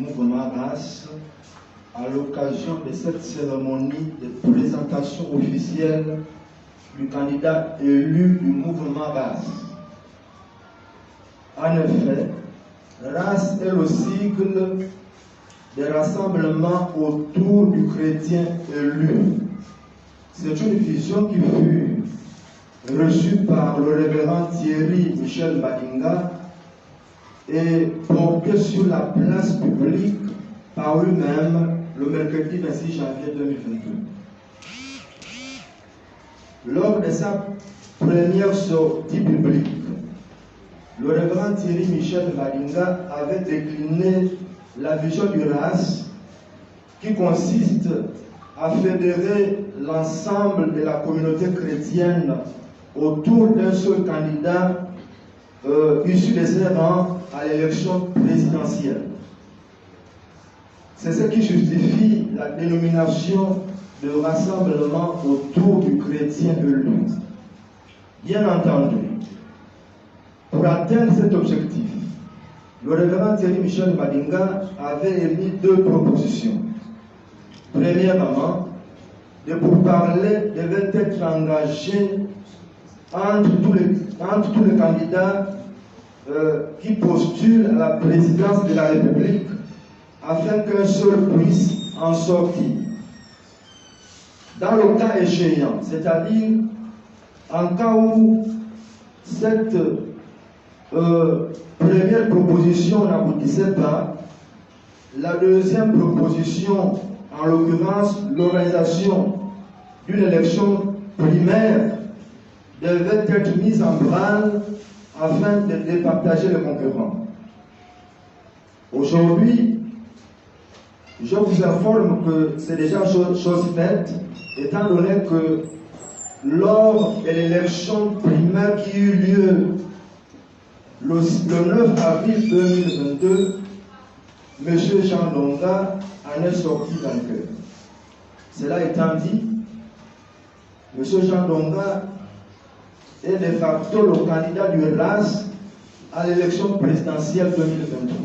mouvement RAS à l'occasion de cette cérémonie de présentation officielle du candidat élu du mouvement RAS. En effet, RAS est le sigle des rassemblements autour du chrétien élu. C'est une vision qui fut reçue par le révérend Thierry Michel Badinga et portée sur la place publique par lui-même le mercredi 26 janvier 2022. Lors de sa première sortie publique, le révérend Thierry Michel Badinga avait décliné la vision du RAS qui consiste à fédérer l'ensemble de la communauté chrétienne autour d'un seul candidat issu des rangs à l'élection présidentielle. C'est ce qui justifie la dénomination de rassemblement autour du chrétien élu. Bien entendu, pour atteindre cet objectif, le révérend Thierry Michel Badinga avait émis deux propositions. Premièrement, des pourparlers devaient être engagés entre tous les candidats qui postulent à la présidence de la République afin qu'un seul puisse en sortir. Dans le cas échéant, c'est-à-dire en cas où cette première proposition n'aboutissait pas, la deuxième proposition, en l'occurrence l'organisation d'une élection primaire, devait être mise en branle afin de départager les concurrents. Aujourd'hui, je vous informe que c'est déjà chose faite, étant donné que lors de l'élection primaire qui eut lieu le 9 avril 2022, M. Jean Longa en est sorti vainqueur. Cela étant dit, M. Jean Longa est de facto le candidat du RAS à l'élection présidentielle 2023.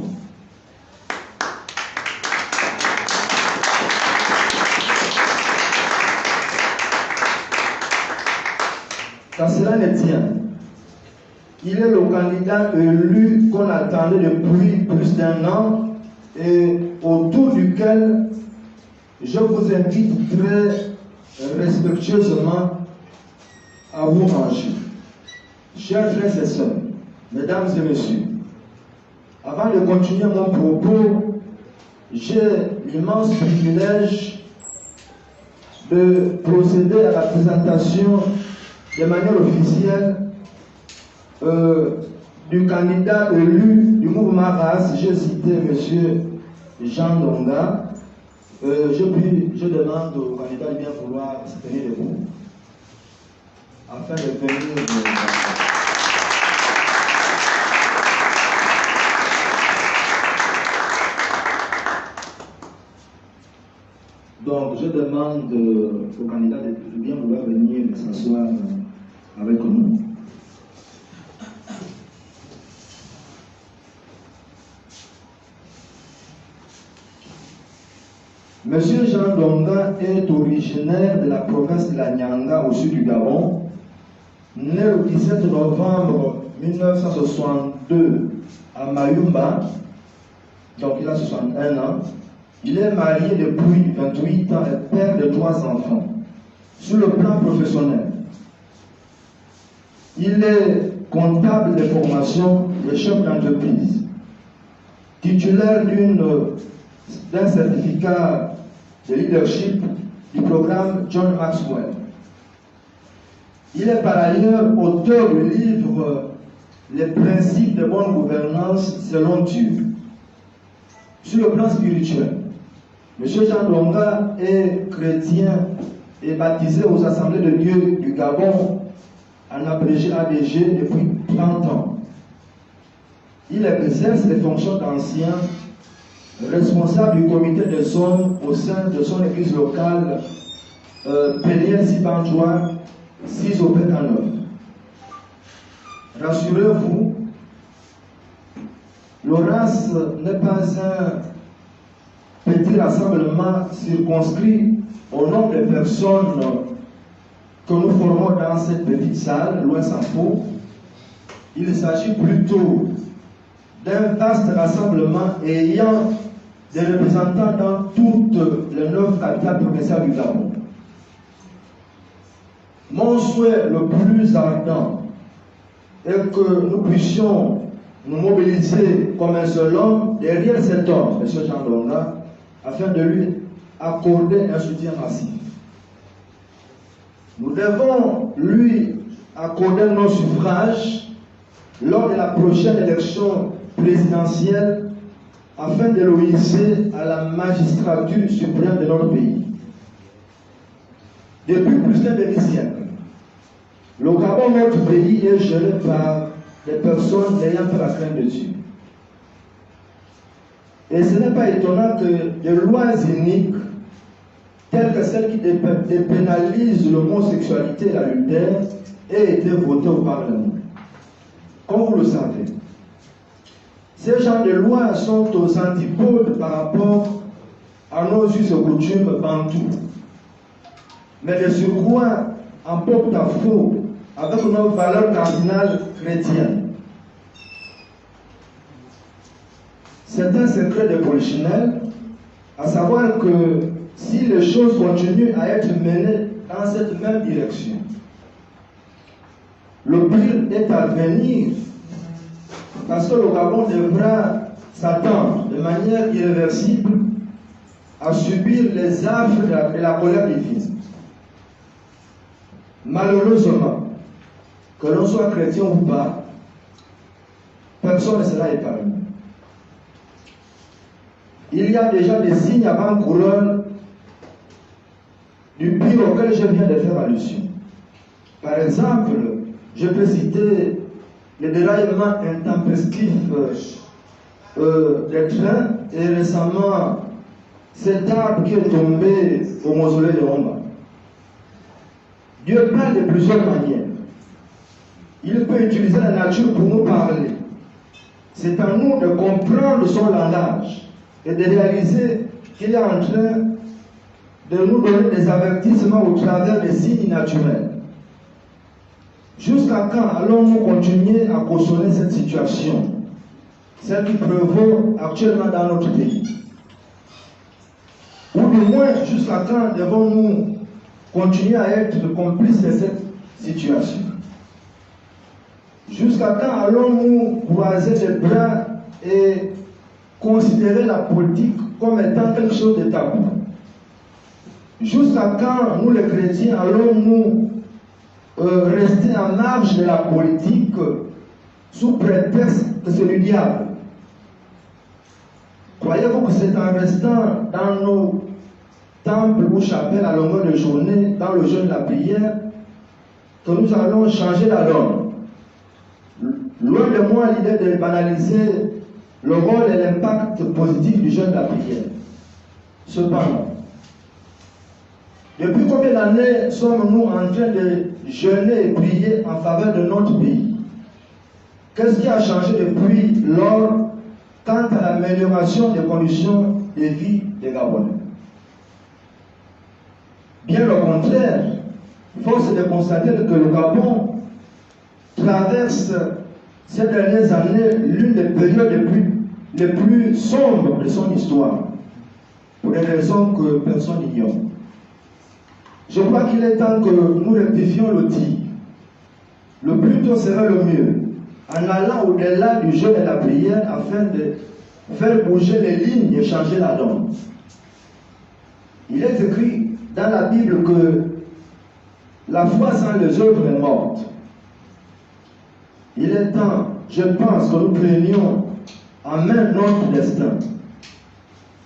Quand cela ne tient, il est le candidat élu qu'on attendait depuis plus d'un an et autour duquel je vous invite très respectueusement à vous ranger. Chers frères et sœurs, mesdames et messieurs, avant de continuer mon propos, j'ai l'immense privilège de procéder à la présentation de manière officielle du candidat élu du mouvement RAS. J'ai cité M. Jean Longa. Je demande au candidat de bien vouloir se tenir debout afin de venir. Donc, je demande au candidat de bien vouloir venir s'asseoir avec nous. Monsieur Jean Longa est originaire de la province de la Nyanga au sud du Gabon. Né le 17 novembre 1962 à Mayumba, donc il a 61 ans. Il est marié depuis 28 ans et père de 3 enfants. Sur le plan professionnel, il est comptable de formation et chef d'entreprise, titulaire d'un certificat de leadership du programme John Maxwell. Il est par ailleurs auteur du livre Les principes de bonne gouvernance selon Dieu. Sur le plan spirituel, M. Jean Longa est chrétien et baptisé aux Assemblées de Dieu du Gabon, en abrégé ADG, depuis 30 ans. Il exerce les fonctions d'ancien responsable du comité de zone au sein de son église locale, Péniel Sibanjoua, 6 au Pécanov. Rassurez-vous, le RAS n'est pas petit rassemblement circonscrit au nombre de personnes que nous formons dans cette petite salle, loin s'en faut. Il s'agit plutôt d'un vaste rassemblement ayant des représentants dans toutes les 9 capitales provinciales du Gabon. Mon souhait le plus ardent est que nous puissions nous mobiliser comme un seul homme derrière cet homme, M. Jean Longa, afin de lui accorder un soutien massif. Nous devons lui accorder nos suffrages lors de la prochaine élection présidentielle afin de le hisser à la magistrature suprême de notre pays. Depuis plus d'un demi-siècle, le Gabon, notre pays, est géré par des personnes ayant fait la crainte de Dieu. Et ce n'est pas étonnant que des lois iniques, telles que celles qui dépénalisent l'homosexualité et l'adultère, aient été votées au Parlement. Comme vous le savez, ces genres de lois sont aux antipodes par rapport à nos us et coutumes bantous. Mais de surcroît, en porte-à-faux avec nos valeurs cardinales chrétiennes. C'est un secret de polichinelle, à savoir que si les choses continuent à être menées dans cette même direction, le pire est à venir, parce que le Gabon devra s'attendre de manière irréversible à subir les affres de la colère divine. Malheureusement, que l'on soit chrétien ou pas, personne ne sera épargné. Il y a déjà des signes avant-coureurs du pire auquel je viens de faire allusion. Par exemple, je peux citer le déraillement intempestif des trains et récemment cet arbre qui est tombé au mausolée de Homba. Dieu parle de plusieurs manières. Il peut utiliser la nature pour nous parler. C'est à nous de comprendre son langage et de réaliser qu'il est en train de nous donner des avertissements au travers des signes naturels. Jusqu'à quand allons-nous continuer à cautionner cette situation, celle qui prévaut actuellement dans notre pays? Ou du moins, jusqu'à quand devons-nous continuer à être complices de cette situation? Jusqu'à quand allons-nous croiser les bras et considérer la politique comme étant quelque chose de tabou? Jusqu'à quand, nous les chrétiens, allons-nous rester en marge de la politique sous prétexte que c'est du diable? Croyez-vous que c'est en restant dans nos temples ou chapelles à longueur de journée, dans le jeûne de la prière, que nous allons changer la donne? Loin de moi l'idée de banaliser le rôle et l'impact positif du jeûne de la prière. Cependant, depuis combien d'années sommes-nous en train de jeûner et prier en faveur de notre pays? Qu'est-ce qui a changé depuis lors quant à l'amélioration des conditions de vie des Gabonais? Bien au contraire, force est de constater que le Gabon traverse ces dernières années l'une des périodes les plus sombres de son histoire, pour des raisons que personne n'ignore. Je crois qu'il est temps que nous rectifions le tir. Le plus tôt serait le mieux, en allant au-delà du jeûne et de la prière afin de faire bouger les lignes et changer la donne. Il est écrit dans la Bible que la foi sans les œuvres est morte. Il est temps, je pense, que nous prenions en main notre destin.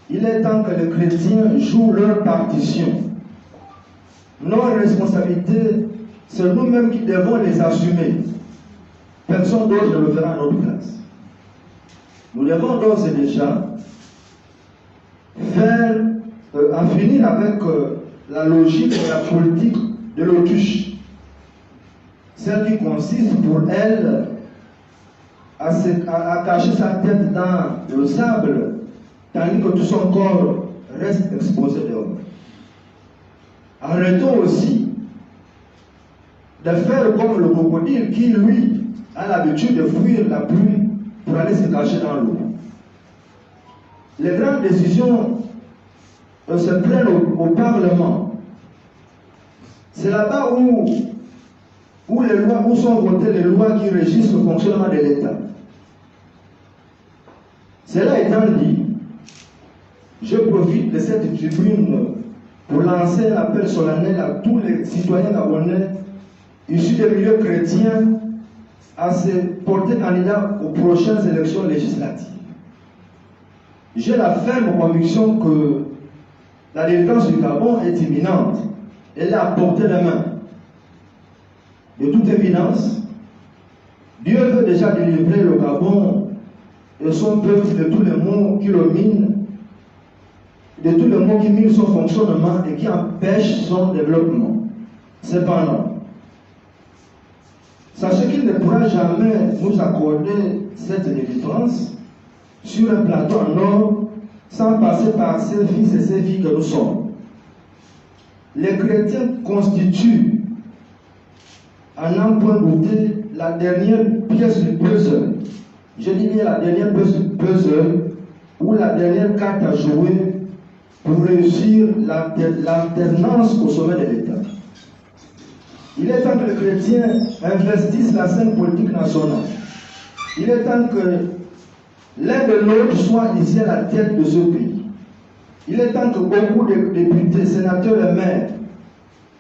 Il est temps que les chrétiens jouent leur partition. Nos responsabilités, c'est nous-mêmes qui devons les assumer. Personne d'autre ne le fera à notre place. Nous devons d'ores et déjà en finir avec la logique de la politique de l'autruche. Celle qui consiste pour elle à cacher sa tête dans le sable, tandis que tout son corps restent exposés dehors. Arrêtons aussi de faire comme le crocodile qui, lui, a l'habitude de fuir la pluie pour aller se cacher dans l'eau. Les grandes décisions se prennent au Parlement. C'est là-bas où sont votées les lois qui régissent le fonctionnement de l'État. Cela étant dit, je profite de cette tribune pour lancer un appel solennel à tous les citoyens gabonais issus des milieux chrétiens à se porter candidat aux prochaines élections législatives. J'ai la ferme conviction que la délivrance du Gabon est imminente. Elle est à portée de main. De toute évidence, Dieu veut déjà délivrer le Gabon et son peuple de tous les maux qui le minent, de tous les maux qui minent son fonctionnement et qui empêchent son développement. Cependant, sachez qu'il ne pourra jamais nous accorder cette délivrance sur un plateau en or sans passer par ses fils et ses filles que nous sommes. Les chrétiens constituent, à n'en point douter, la dernière pièce du puzzle. Je dis bien la dernière pièce du puzzle ou la dernière carte à jouer pour réussir l'alternance au sommet de l'État. Il est temps que les chrétiens investissent la scène politique nationale. Il est temps que l'un de l'autre soit ici à la tête de ce pays. Il est temps que beaucoup de députés, sénateurs et maires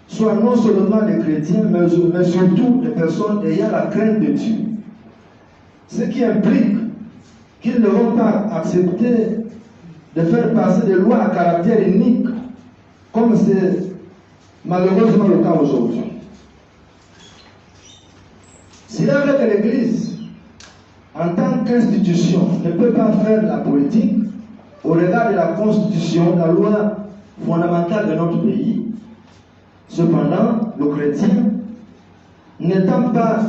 soient non seulement des chrétiens, mais surtout des personnes ayant la crainte de Dieu. Ce qui implique qu'ils ne vont pas accepter de faire passer des lois à caractère unique, comme c'est malheureusement le cas aujourd'hui. S'il est vrai que l'Église, en tant qu'institution, ne peut pas faire la politique au regard de la Constitution, la loi fondamentale de notre pays, cependant, le chrétien, n'étant pas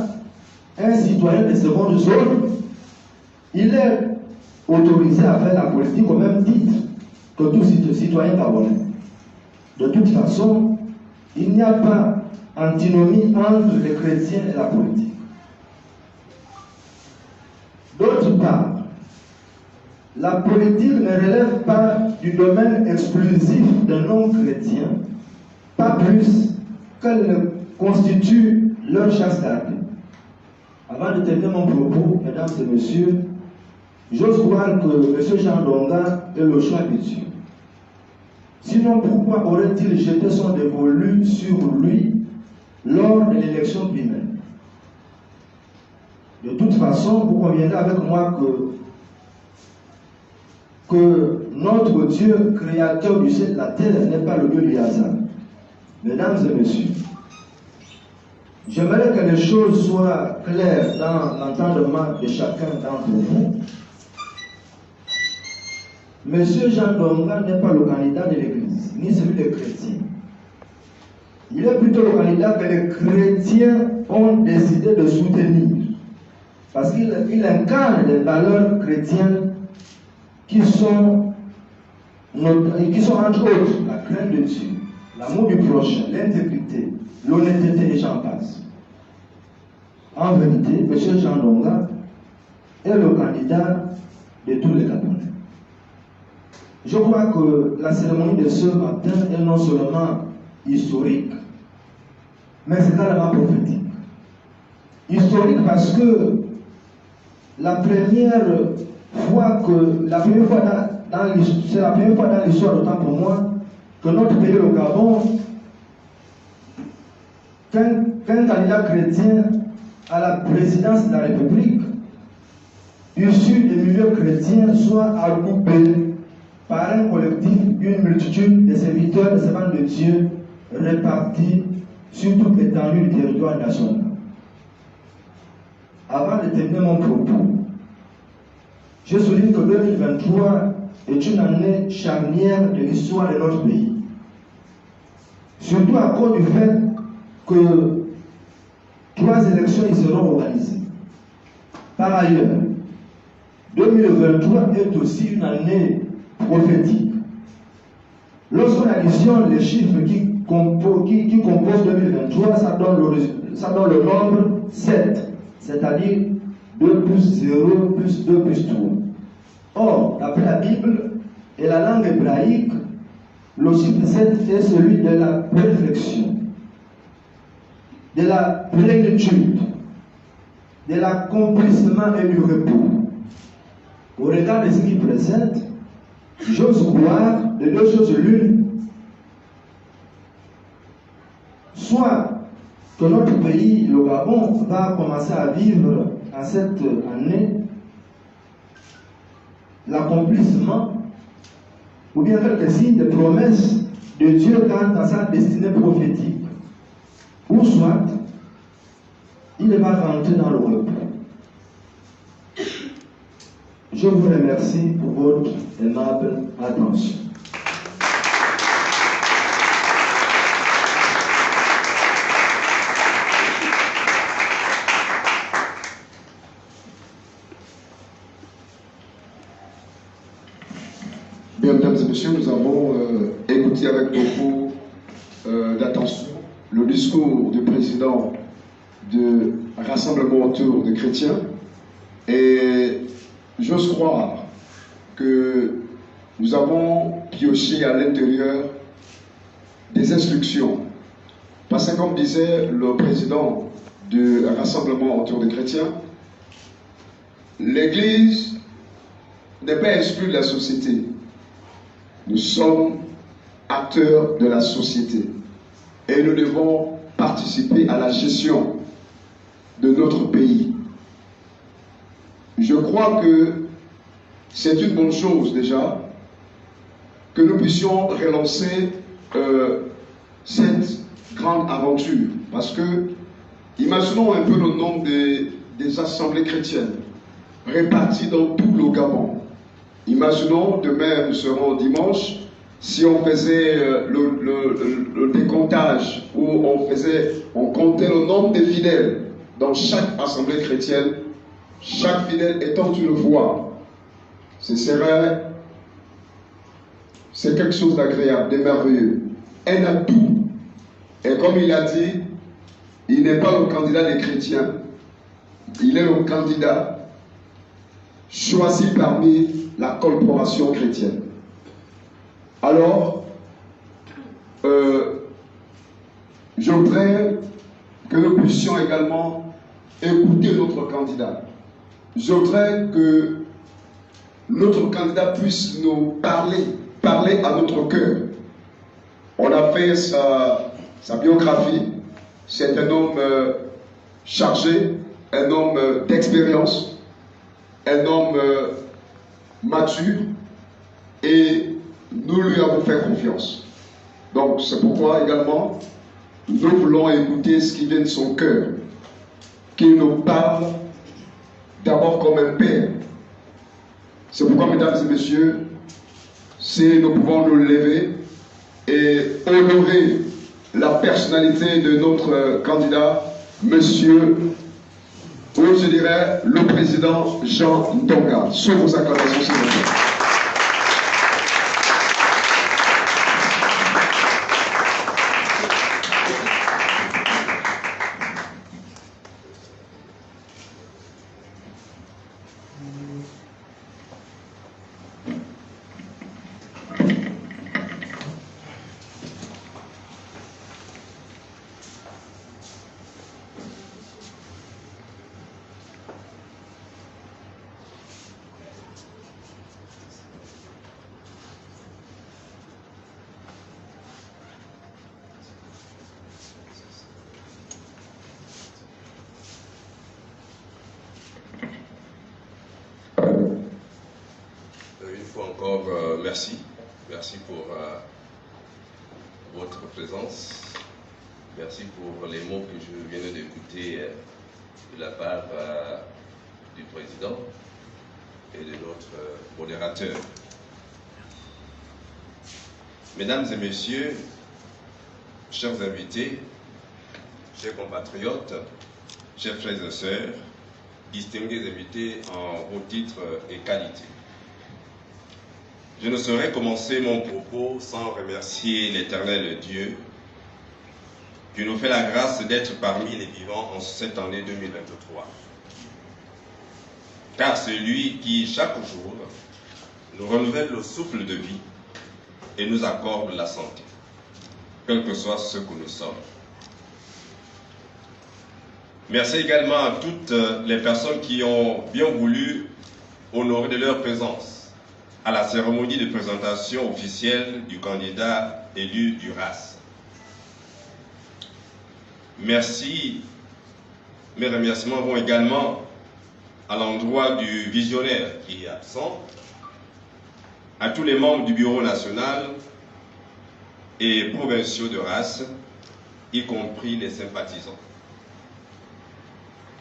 un citoyen de seconde zone, il est autorisé à faire la politique au même titre que tout citoyen gabonais. De toute façon, il n'y a pas antinomie entre les chrétiens et la politique. D'autre part, la politique ne relève pas du domaine exclusif d'un non-chrétien, pas plus qu'elle ne constitue leur chasse gardée. Avant de terminer mon propos, mesdames et messieurs, j'ose croire que M. Jean Ndonga est le choix de Dieu. Sinon, pourquoi aurait-il jeté son dévolu sur lui lors de l'élection primaire? De toute façon, vous conviendrez avec moi que notre Dieu, créateur du ciel et de la terre, n'est pas le Dieu du hasard. Mesdames et messieurs, j'aimerais que les choses soient claires dans l'entendement de chacun d'entre vous. Monsieur Jean Ndonga n'est pas le candidat de l'Église, ni celui des chrétiens. Il est plutôt le candidat que les chrétiens ont décidé de soutenir. Parce qu'il incarne les valeurs chrétiennes qui sont entre autres la crainte de Dieu, l'amour du prochain, l'intégrité, l'honnêteté et j'en passe. En vérité, M. Jean Ndonga est le candidat de tous les Gabonais. Je crois que la cérémonie de ce matin est non seulement historique, mais c'est carrément prophétique. Historique parce que c'est la première fois dans l'histoire, autant pour moi, que notre pays, le Gabon, qu'un candidat chrétien à la présidence de la République, issu des milieux chrétiens, soit agroupé par un collectif d'une multitude de serviteurs et servants de Dieu répartis sur toute l'étendue du territoire national. Avant de terminer mon propos, je souligne que 2023 est une année charnière de l'histoire de notre pays. Surtout à cause du fait que 3 élections y seront organisées. Par ailleurs, 2023 est aussi une année prophétique. on additionne les chiffres qui composent 2023, ça donne le nombre 7, c'est-à-dire 2 plus 0 plus 2 plus 3. Or, d'après la Bible et la langue hébraïque, le chiffre 7 est celui de la perfection, de la plénitude, de l'accomplissement et du repos. Au regard de ce qui précède, j'ose croire de deux choses l'une. Soit que notre pays, le Gabon, va commencer à vivre en cette année l'accomplissement ou bien quelques signes de promesses de Dieu quant à sa destinée prophétique. Ou soit, il va rentrer dans le repos. Je vous remercie pour votre aimable attention. Bien, mesdames et messieurs, nous avons écouté avec beaucoup d'attention le discours du président du Rassemblement autour des chrétiens, et j'ose croire que nous avons pioché à l'intérieur des instructions. Parce que comme disait le président du Rassemblement autour des chrétiens, l'Église n'est pas exclue de la société. Nous sommes acteurs de la société et nous devons participer à la gestion de notre pays. Je crois que c'est une bonne chose déjà que nous puissions relancer cette grande aventure, parce que imaginons un peu le nombre des assemblées chrétiennes réparties dans tout le Gabon. Imaginons, demain nous serons dimanche, si on faisait le décomptage, où on comptait le nombre de fidèles dans chaque assemblée chrétienne, chaque fidèle étant une voix, c'est quelque chose d'agréable, de merveilleux, un atout. Et comme il a dit, il n'est pas le candidat des chrétiens, il est le candidat choisi parmi la corporation chrétienne. Alors, je voudrais que nous puissions également écouter notre candidat. Je voudrais que notre candidat puisse nous parler à notre cœur. On a fait sa biographie. C'est un homme chargé, un homme d'expérience, un homme mature, et nous lui avons fait confiance. Donc c'est pourquoi également nous voulons écouter ce qui vient de son cœur, qu'il nous parle d'abord comme un père. C'est pourquoi, mesdames et messieurs, si nous pouvons nous lever et honorer la personnalité de notre candidat, monsieur, ou je dirais le président Jean Ndonga. Sous vos acclamations, s'il vous plaît. Encore merci. Merci pour votre présence. Merci pour les mots que je viens d'écouter de la part du président et de notre modérateur. Mesdames et messieurs, chers invités, chers compatriotes, chers frères et sœurs, distingués invités en haut titre et qualité. Je ne saurais commencer mon propos sans remercier l'Éternel Dieu qui nous fait la grâce d'être parmi les vivants en cette année 2023. Car c'est lui qui, chaque jour, nous renouvelle le souffle de vie et nous accorde la santé, quel que soit ce que nous sommes. Merci également à toutes les personnes qui ont bien voulu honorer de leur présence à la cérémonie de présentation officielle du candidat élu du RAS. Merci. Mes remerciements vont également à l'endroit du visionnaire qui est absent, à tous les membres du bureau national et provinciaux de RAS, y compris les sympathisants.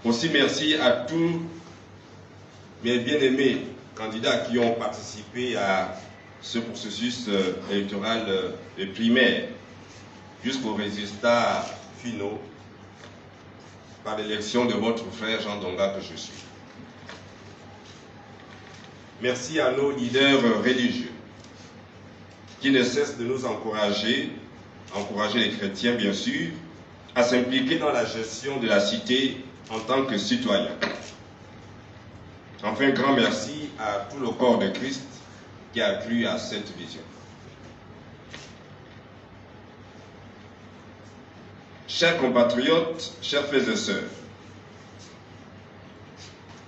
Aussi merci à tous mes bien-aimés candidats qui ont participé à ce processus électoral primaire jusqu'aux résultats finaux par l'élection de votre frère Jean Donga que je suis. Merci à nos leaders religieux qui ne cessent de nous encourager les chrétiens bien sûr, à s'impliquer dans la gestion de la cité en tant que citoyens. Enfin, grand merci à tout le corps de Christ qui a cru à cette vision. Chers compatriotes, chers frères et sœurs,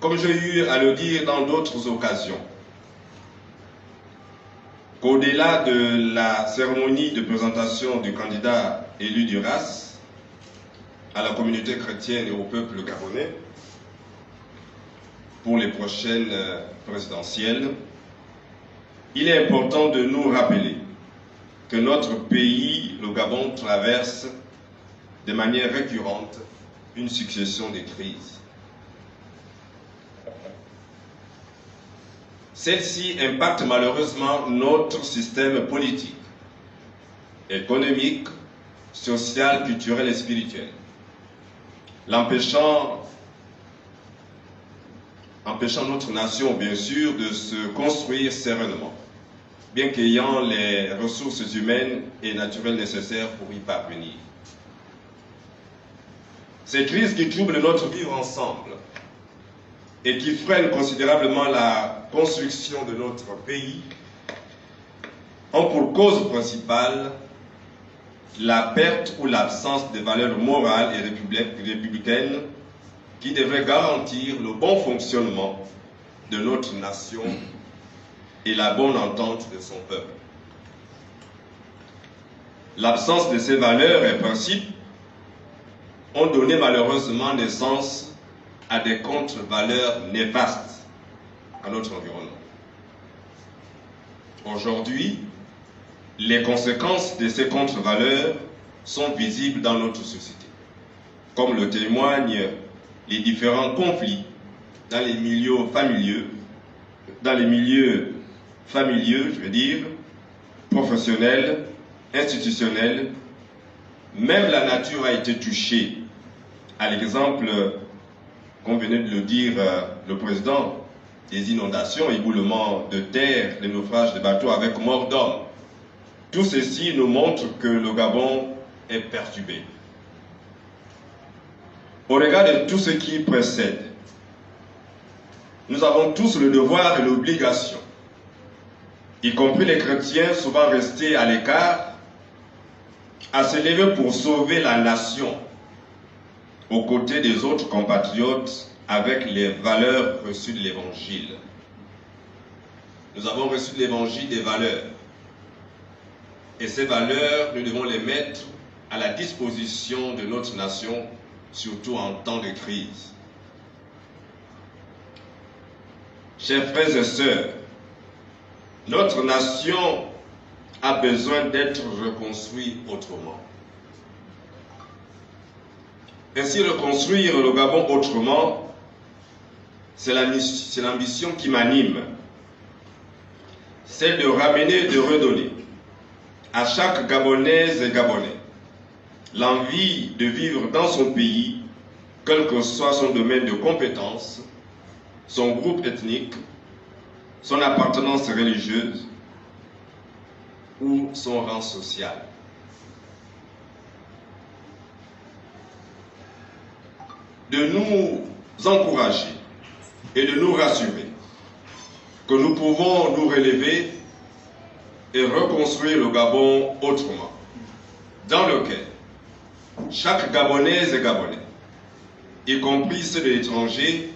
comme j'ai eu à le dire dans d'autres occasions, qu'au-delà de la cérémonie de présentation du candidat élu du RAS à la communauté chrétienne et au peuple gabonais pour les prochaines présidentielles, il est important de nous rappeler que notre pays, le Gabon, traverse de manière récurrente une succession de crises. Celle-ci impacte malheureusement notre système politique, économique, social, culturel et spirituel, l'empêchant notre nation, bien sûr, de se construire sereinement, bien qu'ayant les ressources humaines et naturelles nécessaires pour y parvenir. Ces crises qui troublent notre vivre ensemble et qui freinent considérablement la construction de notre pays ont pour cause principale la perte ou l'absence de valeurs morales et républicaines qui devraient garantir le bon fonctionnement de notre nation et la bonne entente de son peuple. L'absence de ces valeurs et principes ont donné malheureusement naissance à des contre-valeurs néfastes à notre environnement. Aujourd'hui, les conséquences de ces contre-valeurs sont visibles dans notre société, comme le témoignent les différents conflits dans les milieux familiaux, professionnels, institutionnels. Même la nature a été touchée. À l'exemple, comme venait de le dire le président, des inondations, éboulements de terre, des naufrages de bateaux avec mort d'hommes. Tout ceci nous montre que le Gabon est perturbé. Au regard de tout ce qui précède, nous avons tous le devoir et l'obligation, y compris les chrétiens souvent restés à l'écart, à se lever pour sauver la nation aux côtés des autres compatriotes avec les valeurs reçues de l'Évangile. Nous avons reçu de l'Évangile des valeurs. Et ces valeurs, nous devons les mettre à la disposition de notre nation, surtout en temps de crise. Chers frères et sœurs, notre nation a besoin d'être reconstruite autrement. Ainsi, reconstruire le Gabon autrement, c'est l'ambition qui m'anime. Celle de ramener et de redonner à chaque Gabonaise et Gabonais l'envie de vivre dans son pays, quel que soit son domaine de compétence, son groupe ethnique, son appartenance religieuse, ou son rang social. De nous encourager et de nous rassurer que nous pouvons nous relever et reconstruire le Gabon autrement, dans lequel chaque Gabonaise et Gabonais, y compris ceux de l'étranger,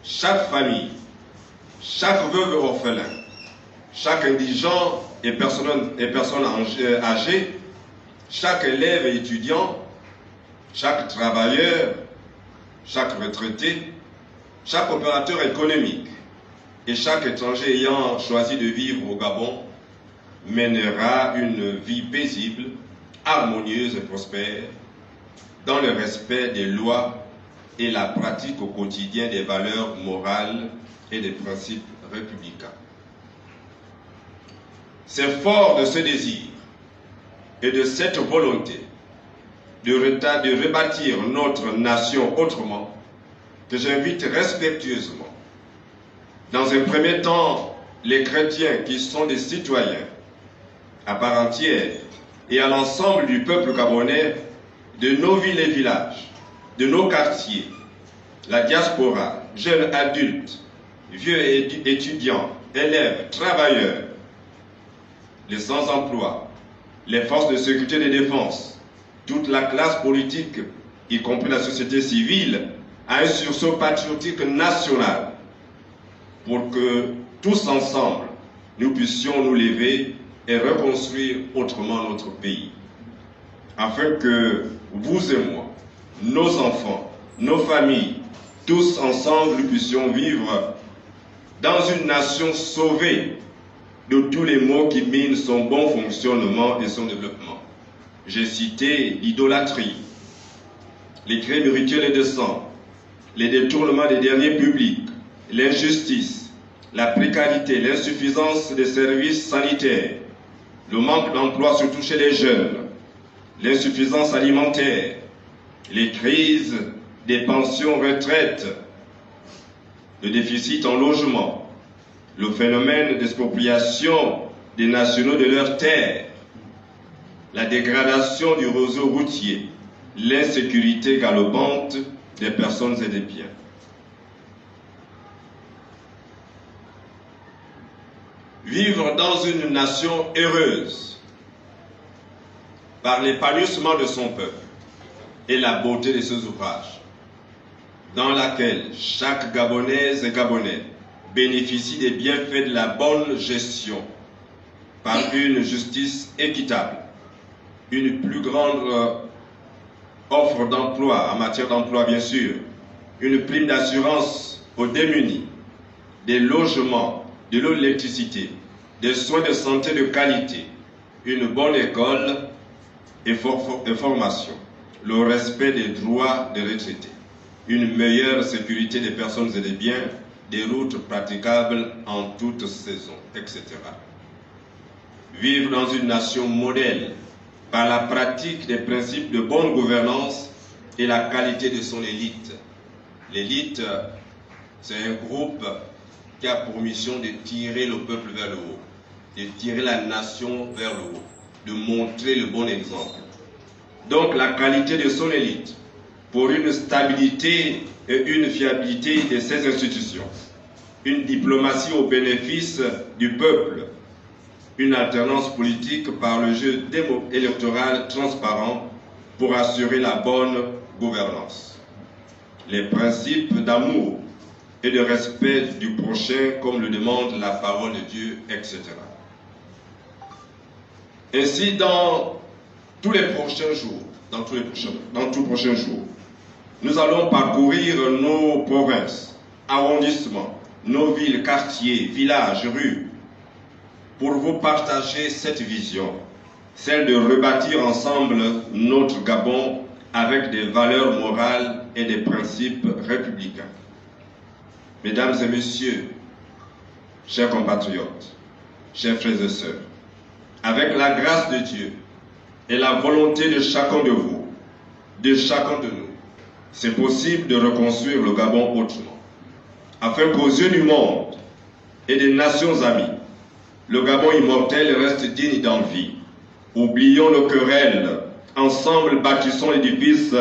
chaque famille, chaque veuve et orphelin, chaque indigent et personne âgée, chaque élève et étudiant, chaque travailleur, chaque retraité, chaque opérateur économique et chaque étranger ayant choisi de vivre au Gabon mènera une vie paisible, harmonieuse et prospère, dans le respect des lois et la pratique au quotidien des valeurs morales et des principes républicains. C'est fort de ce désir et de cette volonté de rebâtir notre nation autrement que j'invite respectueusement, dans un premier temps, les chrétiens qui sont des citoyens à part entière et à l'ensemble du peuple gabonais, de nos villes et villages, de nos quartiers, la diaspora, jeunes adultes, vieux et étudiants, élèves, travailleurs, les sans-emploi, les forces de sécurité et de défense, toute la classe politique, y compris la société civile, a un sursaut patriotique national pour que tous ensemble, nous puissions nous lever et reconstruire autrement notre pays, afin que vous et moi, nos enfants, nos familles, tous ensemble, nous puissions vivre dans une nation sauvée de tous les maux qui minent son bon fonctionnement et son développement. J'ai cité l'idolâtrie, les crimes rituels et de sang, les détournements des deniers publics, l'injustice, la précarité, l'insuffisance des services sanitaires, le manque d'emploi surtout chez les jeunes, l'insuffisance alimentaire, les crises des pensions retraites, le déficit en logement, le phénomène d'expropriation des nationaux de leurs terres, la dégradation du réseau routier, l'insécurité galopante des personnes et des biens. Vivre dans une nation heureuse par l'épanouissement de son peuple et la beauté de ses ouvrages, dans laquelle chaque Gabonaise et Gabonais bénéficie des bienfaits de la bonne gestion par une justice équitable, une plus grande offre d'emploi, en matière d'emploi bien sûr, une prime d'assurance aux démunis, des logements, de l'eau, de l'électricité, des soins de santé de qualité, une bonne école et formation, le respect des droits des retraités, une meilleure sécurité des personnes et des biens, des routes praticables en toute saison, etc. Vivre dans une nation modèle par la pratique des principes de bonne gouvernance et la qualité de son élite. L'élite, c'est un groupe qui a pour mission de tirer le peuple vers le haut, de tirer la nation vers le haut, de montrer le bon exemple. Donc la qualité de son élite pour une stabilité et une fiabilité de ses institutions, une diplomatie au bénéfice du peuple, une alternance politique par le jeu électoral transparent pour assurer la bonne gouvernance, les principes d'amour et de respect du prochain comme le demande la parole de Dieu, etc. Ainsi, dans tous les prochains jours, nous allons parcourir nos provinces, arrondissements, nos villes, quartiers, villages, rues, pour vous partager cette vision, celle de rebâtir ensemble notre Gabon avec des valeurs morales et des principes républicains. Mesdames et messieurs, chers compatriotes, chers frères et sœurs, avec la grâce de Dieu et la volonté de chacun de vous, de chacun de nous, c'est possible de reconstruire le Gabon autrement, afin qu'aux yeux du monde et des nations amies, le Gabon immortel reste digne d'envie. Oublions nos querelles, ensemble bâtissons l'édifice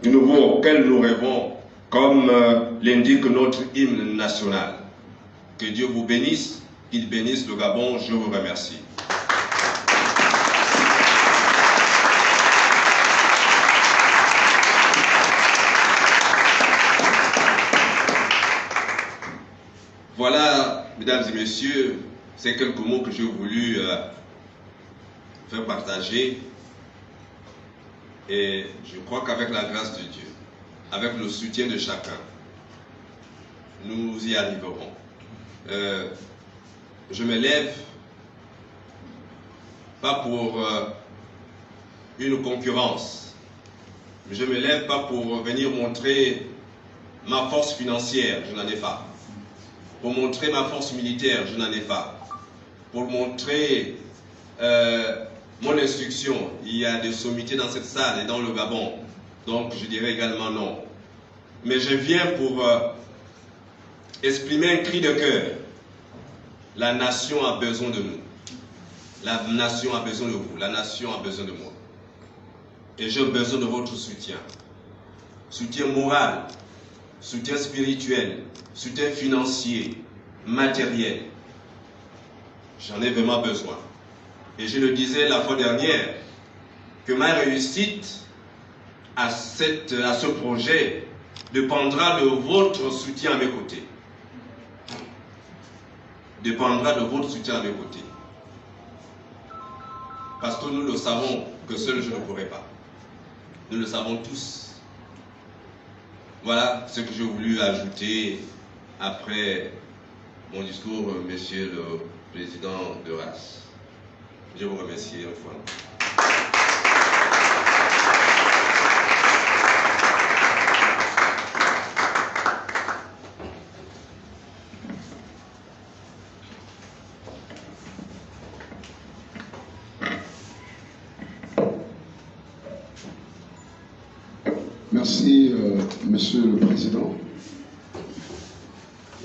nouveau auquel nous rêvons, comme l'indique notre hymne national. Que Dieu vous bénisse, qu'il bénisse le Gabon, je vous remercie. Voilà, mesdames et messieurs, ces quelques mots que j'ai voulu faire partager. Et je crois qu'avec la grâce de Dieu, avec le soutien de chacun, nous y arriverons. Je me lève pas pour une concurrence, mais je me lève pas pour venir montrer ma force financière, je n'en ai pas. Pour montrer ma force militaire, je n'en ai pas. Pour montrer mon instruction, il y a des sommités dans cette salle et dans le Gabon, donc je dirais également non. Mais je viens pour exprimer un cri de cœur. La nation a besoin de nous. La nation a besoin de vous. La nation a besoin de moi. Et j'ai besoin de votre soutien. Soutien moral, soutien spirituel, soutien financier, matériel. J'en ai vraiment besoin. Et je le disais la fois dernière, que ma réussite à ce projet dépendra de votre soutien à mes côtés. Dépendra de votre soutien à mes côtés. Parce que nous le savons que seul je ne pourrai pas. Nous le savons tous. Voilà ce que j'ai voulu ajouter après mon discours, Monsieur le Président de RAS. Je vous remercie une fois. Merci, Monsieur le Président.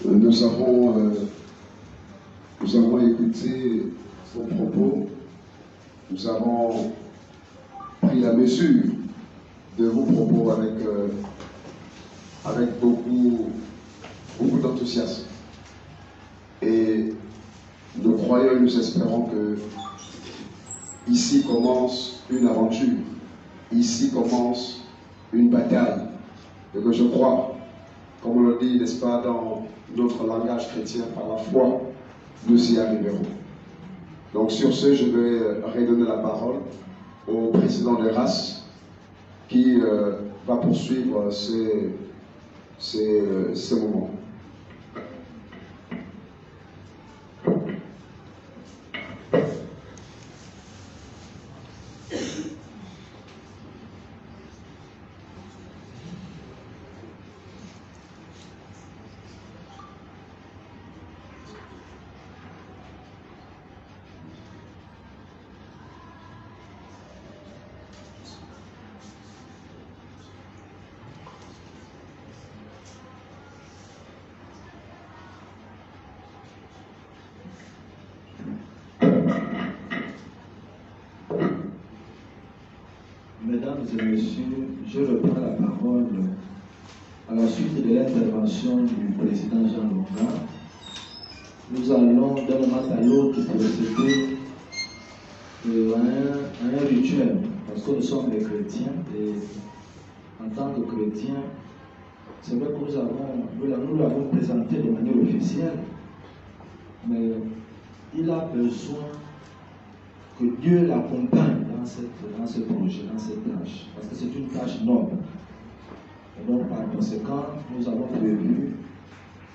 Nous avons écouté vos propos. Nous avons pris la mesure de vos propos avec beaucoup d'enthousiasme. Et nous croyons et nous espérons que ici commence une aventure. Ici commence une bataille. Et que je crois, comme on le dit, n'est-ce pas, dans notre langage chrétien, par la foi, nous y arriverons. Donc sur ce, je vais redonner la parole au président de RAS qui va poursuivre ces moments. Mesdames et messieurs, je reprends la parole à la suite de l'intervention du président Jean Longa. Nous allons d'un moment à l'autre procéder à un rituel, parce que nous sommes des chrétiens et en tant que chrétiens, c'est vrai que nous l'avons présenté de manière officielle, mais il a besoin que Dieu l'accompagne dans ce projet, dans cette tâche, parce que c'est une tâche noble. Et donc, par conséquent, nous avons prévu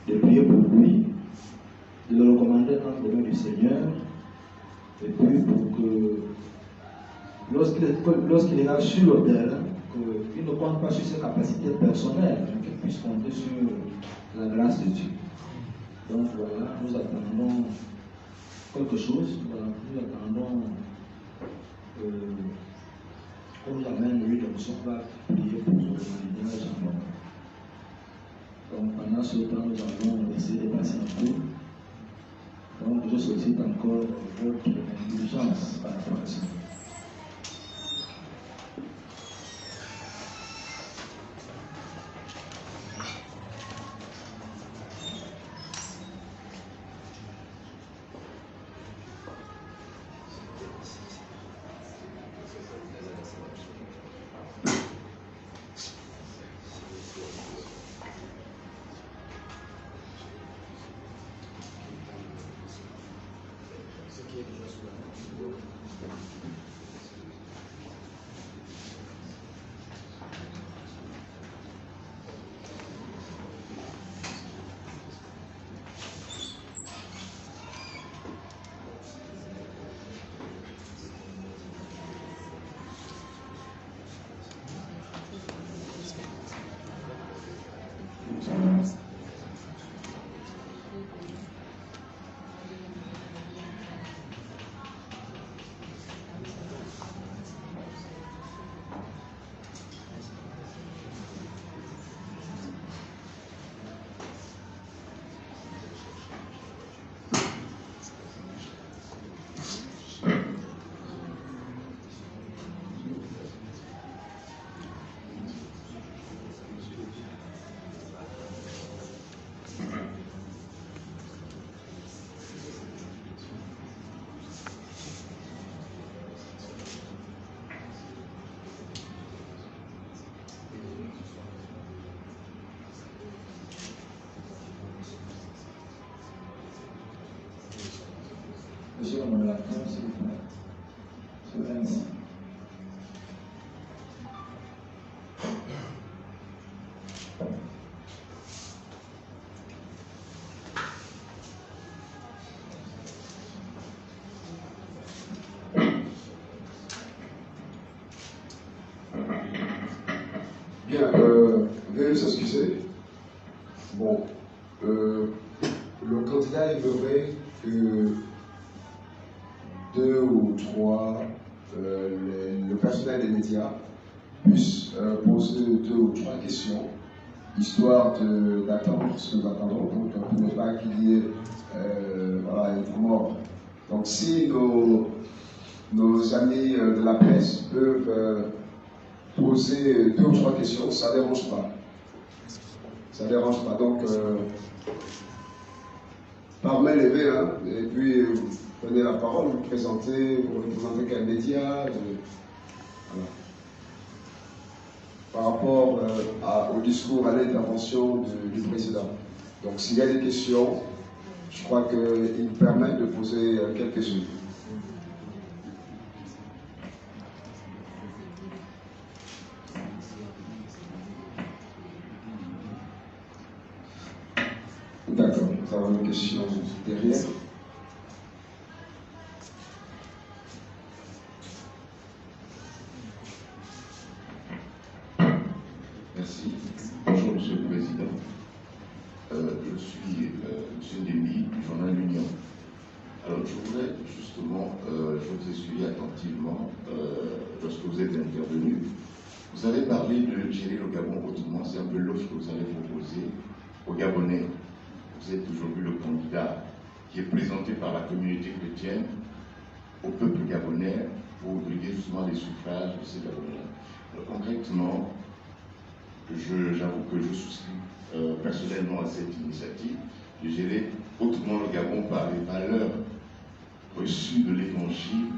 de prier pour lui, de le recommander dans le nom du Seigneur, et puis pour que, lorsqu'il ira sur le terrain, qu'il ne compte pas sur ses capacités personnelles, mais qu'il puisse compter sur la grâce de Dieu. Donc voilà, nous attendons quelque chose, voilà, nous attendons qu'on nous amène lui, donc on va prier pour le mariage en mort. Donc pendant ce temps, nous allons essayer de passer un peu. Donc je sollicite encore votre indulgence par rapport à ça. Monsieur le modérateur, s'il vous plaît. Je vais ainsi. Bien, veuillez s'excuser. Bon, le candidat aimerait que 2 ou 3, le personnel des médias puisse poser 2 ou 3 questions, histoire d'attendre ce que nous attendons, donc pour ne pas qu'il y ait voilà, une mort. Donc si nos amis de la presse peuvent poser 2 ou 3 questions, ça ne dérange pas. Ça ne dérange pas. Donc, par main levée, hein, et puis vous prenez la parole, vous représentez quel média, voilà. Par rapport au discours, à l'intervention du président. Donc, s'il y a des questions, je crois qu'il me permet de poser quelques-unes. D'accord, nous avons une question derrière. Merci. Bonjour, Monsieur le Président. Je suis M. Ndémy du journal L'Union. Alors, je voudrais justement, je vous ai suivi attentivement lorsque vous êtes intervenu. Vous avez parlé de gérer le Gabon autrement, c'est un peu l'offre que vous avez proposée aux Gabonais. Vous êtes aujourd'hui le candidat qui est présenté par la communauté chrétienne au peuple gabonais pour briguer justement les suffrages de ces Gabonais. Alors, concrètement, j'avoue que je souscris personnellement à cette initiative de gérer autrement le Gabon par les valeurs reçues de l'Évangile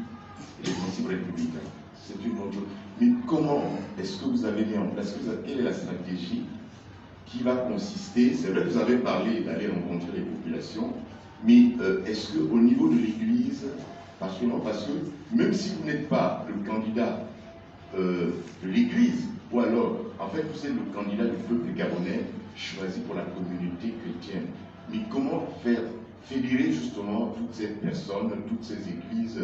et les principes républicains. C'est une autre chose. Mais comment est-ce que vous avez mis en place, quelle est la stratégie qui va consister? C'est vrai que vous avez parlé d'aller rencontrer les populations, mais est-ce qu'au niveau de l'Église, parce que même si vous n'êtes pas le candidat de l'Église, ou alors, en fait, vous êtes le candidat du peuple gabonais choisi pour la communauté chrétienne. Mais comment faire fédérer justement toutes ces personnes, toutes ces églises,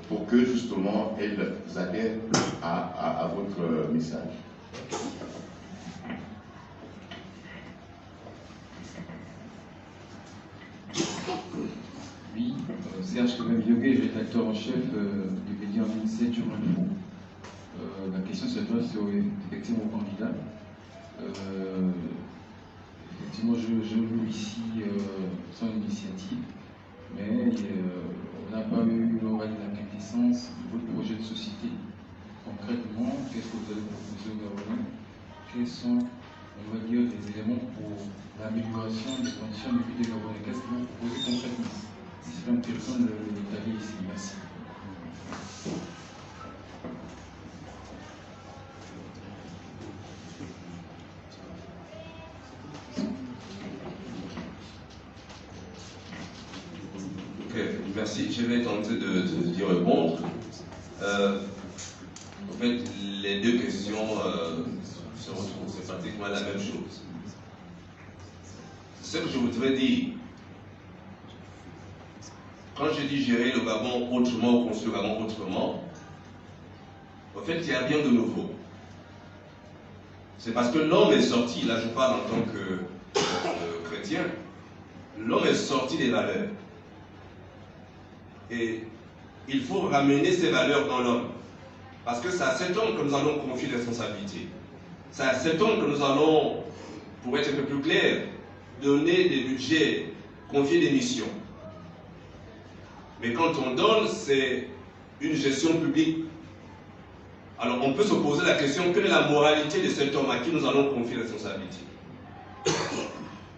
pour que justement elles adhèrent à votre message? Oui, Serge Kebabiogué, rédacteur en chef du média en ligne 7 jours info. La question s'adresse effectivement au candidat. Effectivement, je loue ici son initiative. mais on n'a pas eu, on va dire, la quintessence de votre projet de société. Concrètement, qu'est-ce que vous allez proposer au Gabonais? Quels sont, on va dire, des éléments pour l'amélioration des conditions de vie des Gabonais? Qu'est-ce que vous proposez concrètement? Si c'est intéressant de le détailler ici. Merci. Merci, je vais tenter d'y répondre. En fait, les deux questions se retrouvent, c'est pratiquement la même chose. Ce que je voudrais dire, quand je dis gérer le Gabon autrement, construire le Gabon autrement, en fait, il n'y a rien de nouveau. C'est parce que l'homme est sorti, là je parle en tant que chrétien, l'homme est sorti des valeurs. Et il faut ramener ces valeurs dans l'homme. Parce que c'est à cet homme que nous allons confier les responsabilités. C'est à cet homme que nous allons, pour être un peu plus clair, donner des budgets, confier des missions. Mais quand on donne, c'est une gestion publique. Alors on peut se poser la question, quelle est la moralité de cet homme à qui nous allons confier les responsabilités?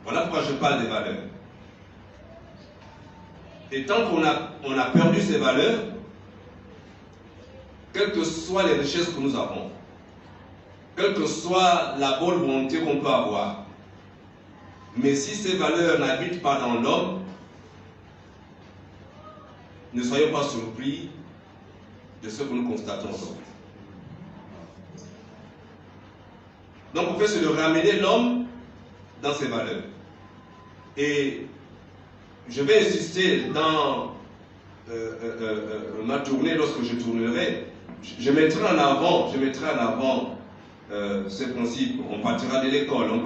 Voilà pourquoi je parle des valeurs. Et tant qu'on a perdu ces valeurs, quelles que soient les richesses que nous avons, quelle que soit la bonne volonté qu'on peut avoir, mais si ces valeurs n'habitent pas dans l'homme, ne soyons pas surpris de ce que nous constatons aujourd'hui. Donc, en fait, c'est de ramener l'homme dans ses valeurs. Et je vais insister dans ma tournée, lorsque je tournerai, je mettrai en avant ces principes. On partira de l'école, on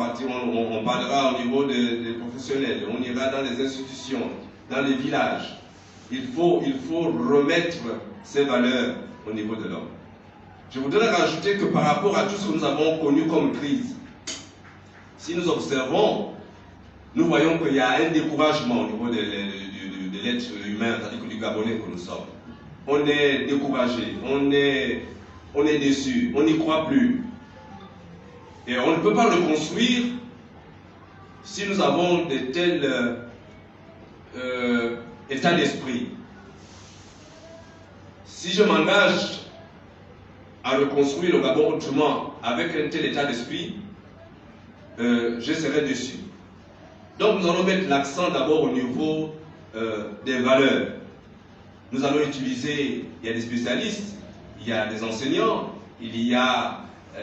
parlera au niveau des professionnels, on ira dans les institutions, dans les villages. Il faut remettre ces valeurs au niveau de l'homme. Je voudrais rajouter que par rapport à tout ce que nous avons connu comme crise, si nous observons, nous voyons qu'il y a un découragement au niveau de l'être humain, c'est-à-dire que du Gabonais que nous sommes. On est découragé, on est déçu, on n'y croit plus. Et on ne peut pas reconstruire si nous avons de tels états d'esprit. Si je m'engage à reconstruire le Gabon autrement avec un tel état d'esprit, je serai déçu. Donc nous allons mettre l'accent d'abord au niveau des valeurs. Nous allons utiliser, il y a des spécialistes, il y a des enseignants, il y a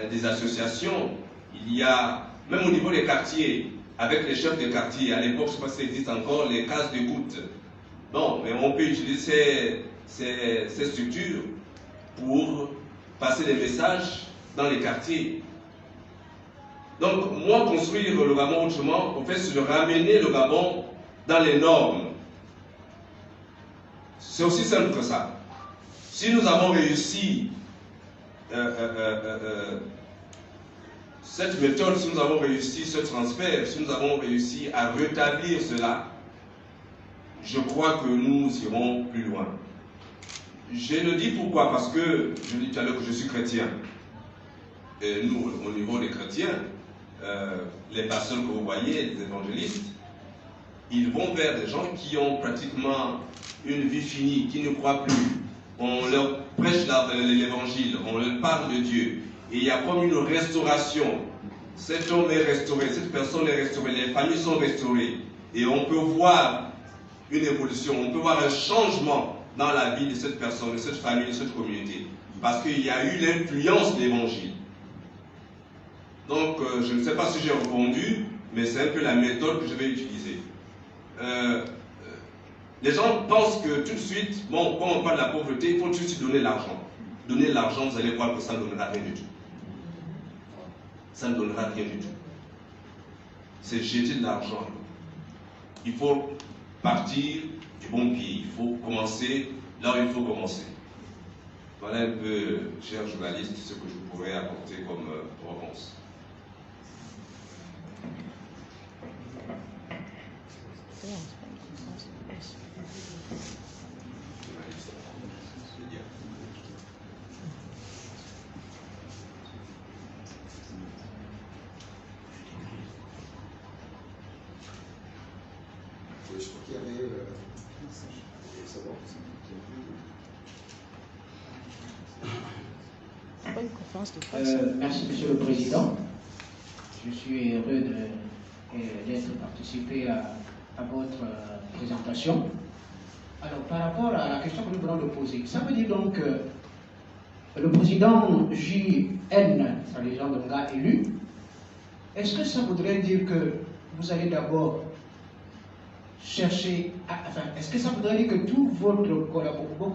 des associations, il y a, même au niveau des quartiers, avec les chefs de quartier, à l'époque, je ne sais pas si ça existe encore, les cases d'écoute. Bon, mais on peut utiliser ces structures pour passer des messages dans les quartiers. Donc, moi, construire le Gabon autrement, en fait, c'est de ramener le Gabon dans les normes. C'est aussi simple que ça. Si nous avons réussi cette méthode, si nous avons réussi ce transfert, si nous avons réussi à rétablir cela, je crois que nous irons plus loin. Je le dis pourquoi, parce que je dis tout à l'heure que je suis chrétien. Et nous, au niveau des chrétiens, les pasteurs que vous voyez, les évangélistes, ils vont vers des gens qui ont pratiquement une vie finie, qui ne croient plus. On leur prêche l'évangile, on leur parle de Dieu. Et il y a comme une restauration. Cet homme est restauré, cette personne est restaurée, les familles sont restaurées. Et on peut voir une évolution, on peut voir un changement dans la vie de cette personne, de cette famille, de cette communauté. Parce qu'il y a eu l'influence de l'évangile. Donc, je ne sais pas si j'ai répondu, mais c'est un peu la méthode que je vais utiliser. Les gens pensent que tout de suite, bon, quand on parle de la pauvreté, il faut tout de suite donner l'argent. Donner l'argent, vous allez voir que ça ne donnera rien du tout. Ça ne donnera rien du tout. C'est jeter de l'argent. Il faut partir du bon pied. Il faut commencer là où il faut commencer. Voilà un peu, chers journalistes, ce que je pourrais apporter comme réponse. Je crois qu'il y avait... Merci, Monsieur le Président. Je suis heureux d'être participé à votre présentation. Alors, par rapport à la question que nous venons de poser, ça veut dire donc que le président JN, Salih-Jean Ndonga, élu, est-ce que ça voudrait dire que vous allez d'abord chercher, est-ce que ça voudrait dire que tous vos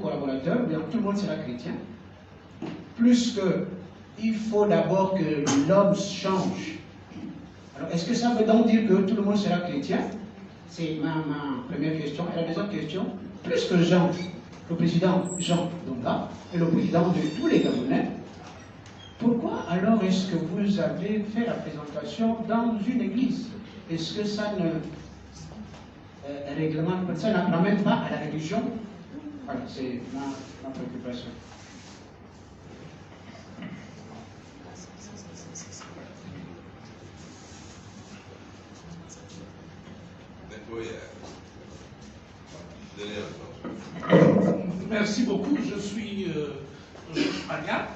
collaborateurs, bien, tout le monde sera chrétien, plus que il faut d'abord que l'homme change. Alors, est-ce que ça veut donc dire que tout le monde sera chrétien? C'est ma première question. Et la deuxième question, plus que Jean, le président Jean Ndonga et le président de tous les Gabonais, pourquoi alors est-ce que vous avez fait la présentation dans une église? Est-ce que ça ne réglemente, ça n'amène pas à la religion? Voilà, c'est ma préoccupation. Merci beaucoup. Je suis Georges Paga,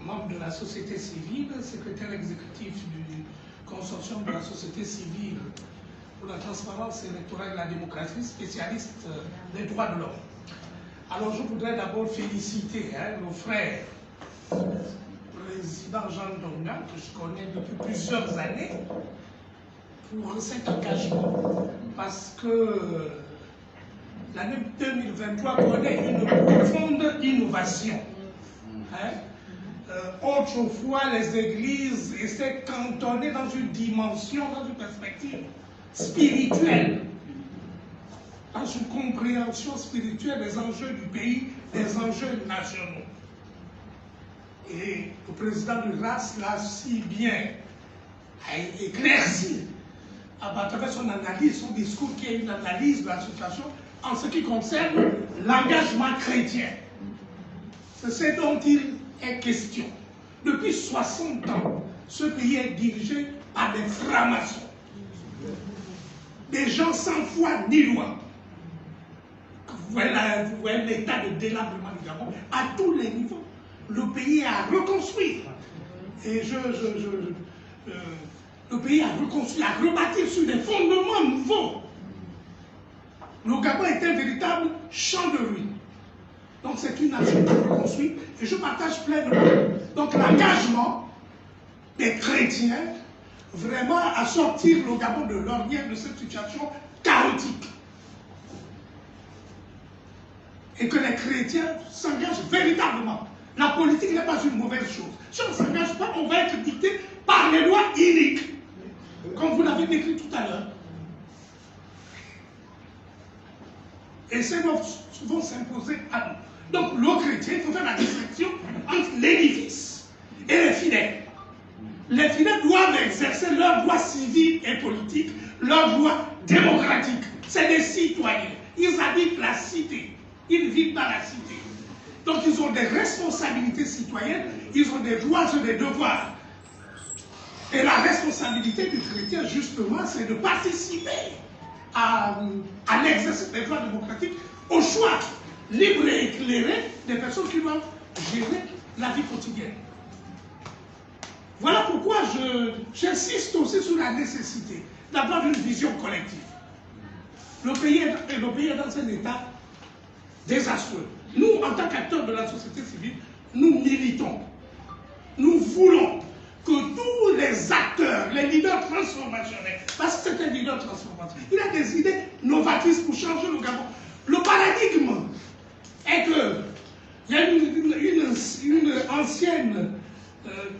membre de la société civile, secrétaire exécutif du consortium de la société civile pour la transparence électorale et la démocratie, spécialiste des droits de l'homme. Alors je voudrais d'abord féliciter nos frères, le président Jean Ndonga, que je connais depuis plusieurs années, pour cet engagement, parce que l'année 2023 connaît une profonde innovation. Autrefois, les églises étaient cantonnées dans une dimension, dans une perspective spirituelle, dans une compréhension spirituelle des enjeux du pays, des enjeux nationaux. Et le président de grâce l'a si bien éclairci à travers son analyse, son discours qui est une analyse de la situation en ce qui concerne l'engagement chrétien. C'est ce dont il est question. Depuis 60 ans, ce pays est dirigé par des francs-maçons. Des gens sans foi ni loi. Vous voyez l'état de délabrement du Gabon à tous les niveaux. Le pays est à reconstruire. Et le pays a reconstruit, a rebâti sur des fondements nouveaux. Le Gabon est un véritable champ de ruines. Donc c'est une nation reconstruite et je partage pleinement. Donc l'engagement des chrétiens vraiment à sortir le Gabon de l'ornière de cette situation chaotique. Et que les chrétiens s'engagent véritablement. La politique n'est pas une mauvaise chose. Si on ne s'engage pas, on va être dicté par les lois iniques. Comme vous l'avez décrit tout à l'heure. Et ces lois vont s'imposer à nous. Donc, le chrétien, il faut faire la distinction entre l'édifice et les fidèles. Les fidèles doivent exercer leurs droits civils et politiques, leurs droits démocratiques. C'est des citoyens. Ils habitent la cité. Ils vivent dans la cité. Donc, ils ont des responsabilités citoyennes, ils ont des droits et des devoirs. Et la responsabilité du chrétien, justement, c'est de participer à l'exercice des droits démocratiques, au choix libre et éclairé des personnes qui doivent gérer la vie quotidienne. Voilà pourquoi j'insiste aussi sur la nécessité d'avoir une vision collective. Le pays est dans un état désastreux. Nous, en tant qu'acteurs de la société civile, nous militons. Nous voulons que tous les acteurs, les leaders transformationnels, parce que c'est un leader transformationnel, il a des idées novatrices pour changer le Gabon. Le paradigme est que il y a une ancienne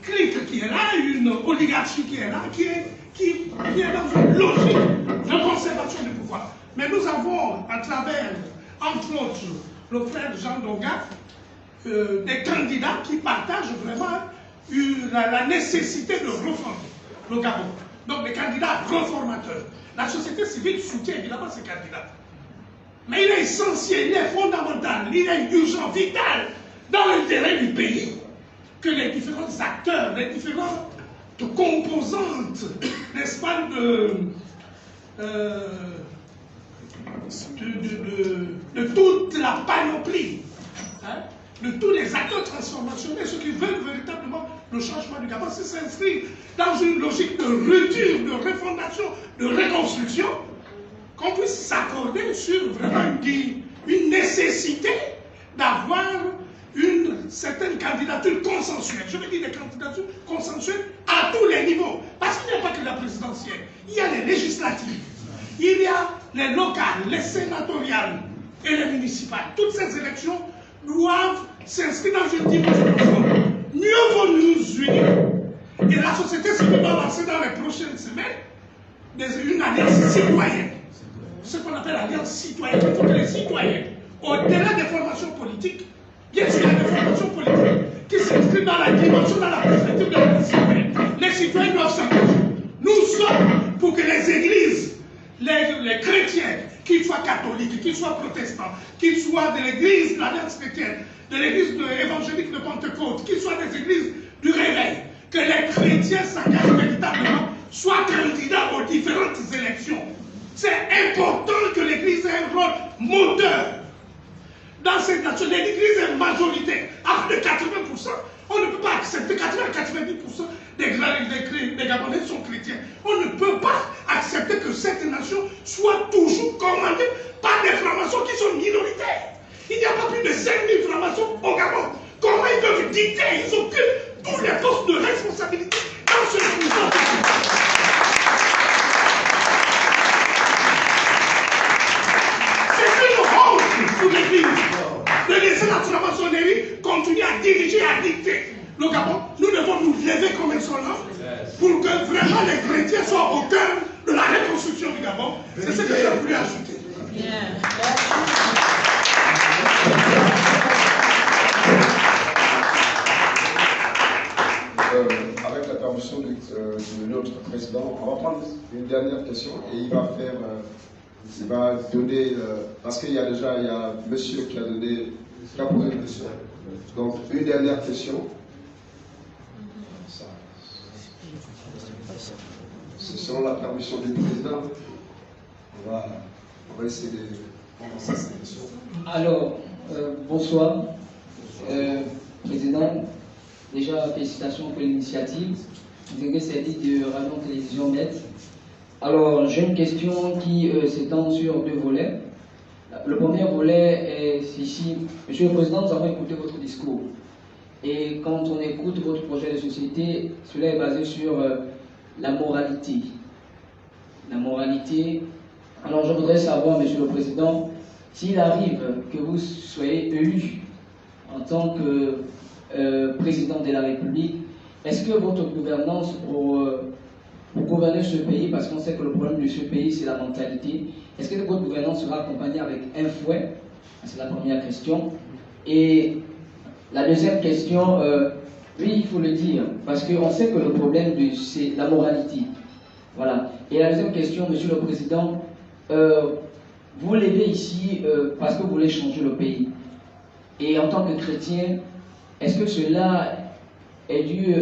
clique qui est là, une oligarchie qui est là, qui est dans une logique de conservation du pouvoir. Mais nous avons, à travers, entre autres, le frère Jean Ndonga, des candidats qui partagent vraiment la nécessité de refonder le Gabon. donc des candidats réformateurs. La société civile soutient évidemment ces candidats. Mais il est essentiel, il est fondamental, il est urgent, vital, dans l'intérêt du pays, que les différents acteurs, les différentes composantes, n'est-ce pas, de toute la panoplie, hein, de tous les acteurs transformationnels, ceux qui veulent véritablement le changement du Gabon, s'inscrire dans une logique de rupture, de refondation, de reconstruction, qu'on puisse s'accorder sur vraiment une nécessité d'avoir une certaine candidature consensuelle. Je veux dire des candidatures consensuelles à tous les niveaux. Parce qu'il n'y a pas que la présidentielle. Il y a les législatives, il y a les locales, les sénatoriales et les municipales. Toutes ces élections doivent s'inscrire dans une dimension. Mieux vaut nous unir. Et la société civile va lancer dans les prochaines semaines une alliance citoyenne. Ce qu'on appelle l'alliance citoyenne. Il faut que les citoyens, au-delà des formations politiques, bien sûr, il y a des formations politiques qui s'inscrivent dans la dimension, dans la perspective de la citoyenne. Les citoyens doivent s'engager. Nous sommes pour que les églises, les chrétiens, qu'ils soient catholiques, qu'ils soient protestants, qu'ils soient de l'église de l'Alliance chrétienne, de l'église évangélique de Pentecôte, qu'ils soient des églises du réveil, que les chrétiens s'engagent véritablement, soient candidats aux différentes élections. C'est important que l'église ait un rôle moteur. Dans cette nation, l'église est majoritaire. À plus de 80%, on ne peut pas accepter 80-90% des Gabonais sont chrétiens. On ne peut pas accepter que cette nation soit toujours commandée par des francs-maçons qui sont minoritaires. Il n'y a pas plus de 5000 francs-maçons au Gabon. Comment ils peuvent dicter? Ils occupent tous les postes de responsabilité dans ce mouvement. C'est une honte pour l'Église de laisser la franc-maçonnerie continuer à diriger, à dicter le Gabon. Nous devons nous lever comme insolents pour que vraiment les chrétiens soient au cœur de la reconstruction du Gabon. C'est ce que j'ai voulu ajouter. Avec la permission de notre président, on va prendre une dernière question et il va donner, parce qu'il y a déjà monsieur qui a posé une question. Donc une dernière question. C'est selon la permission du président. On va essayer de commencer cette question. Alors, bonsoir, président. Déjà, félicitations pour l'initiative. Vous avez servi de Radio Télévision Net. Alors, j'ai une question qui s'étend sur deux volets. Le premier volet est ici. Monsieur le Président, nous avons écouté votre discours. Et quand on écoute votre projet de société, cela est basé sur la moralité. La moralité. Alors, je voudrais savoir, Monsieur le Président, s'il arrive que vous soyez élu en tant que président de la République, est-ce que votre gouvernance pour gouverner ce pays, parce qu'on sait que le problème de ce pays c'est la mentalité, est-ce que votre gouvernance sera accompagnée avec un fouet? C'est la première question. Et la deuxième question, oui, il faut le dire, parce qu'on sait que le problème c'est la moralité. Voilà. Et la deuxième question, Monsieur le Président, vous levez ici parce que vous voulez changer le pays. Et en tant que chrétien, est-ce que cela est dû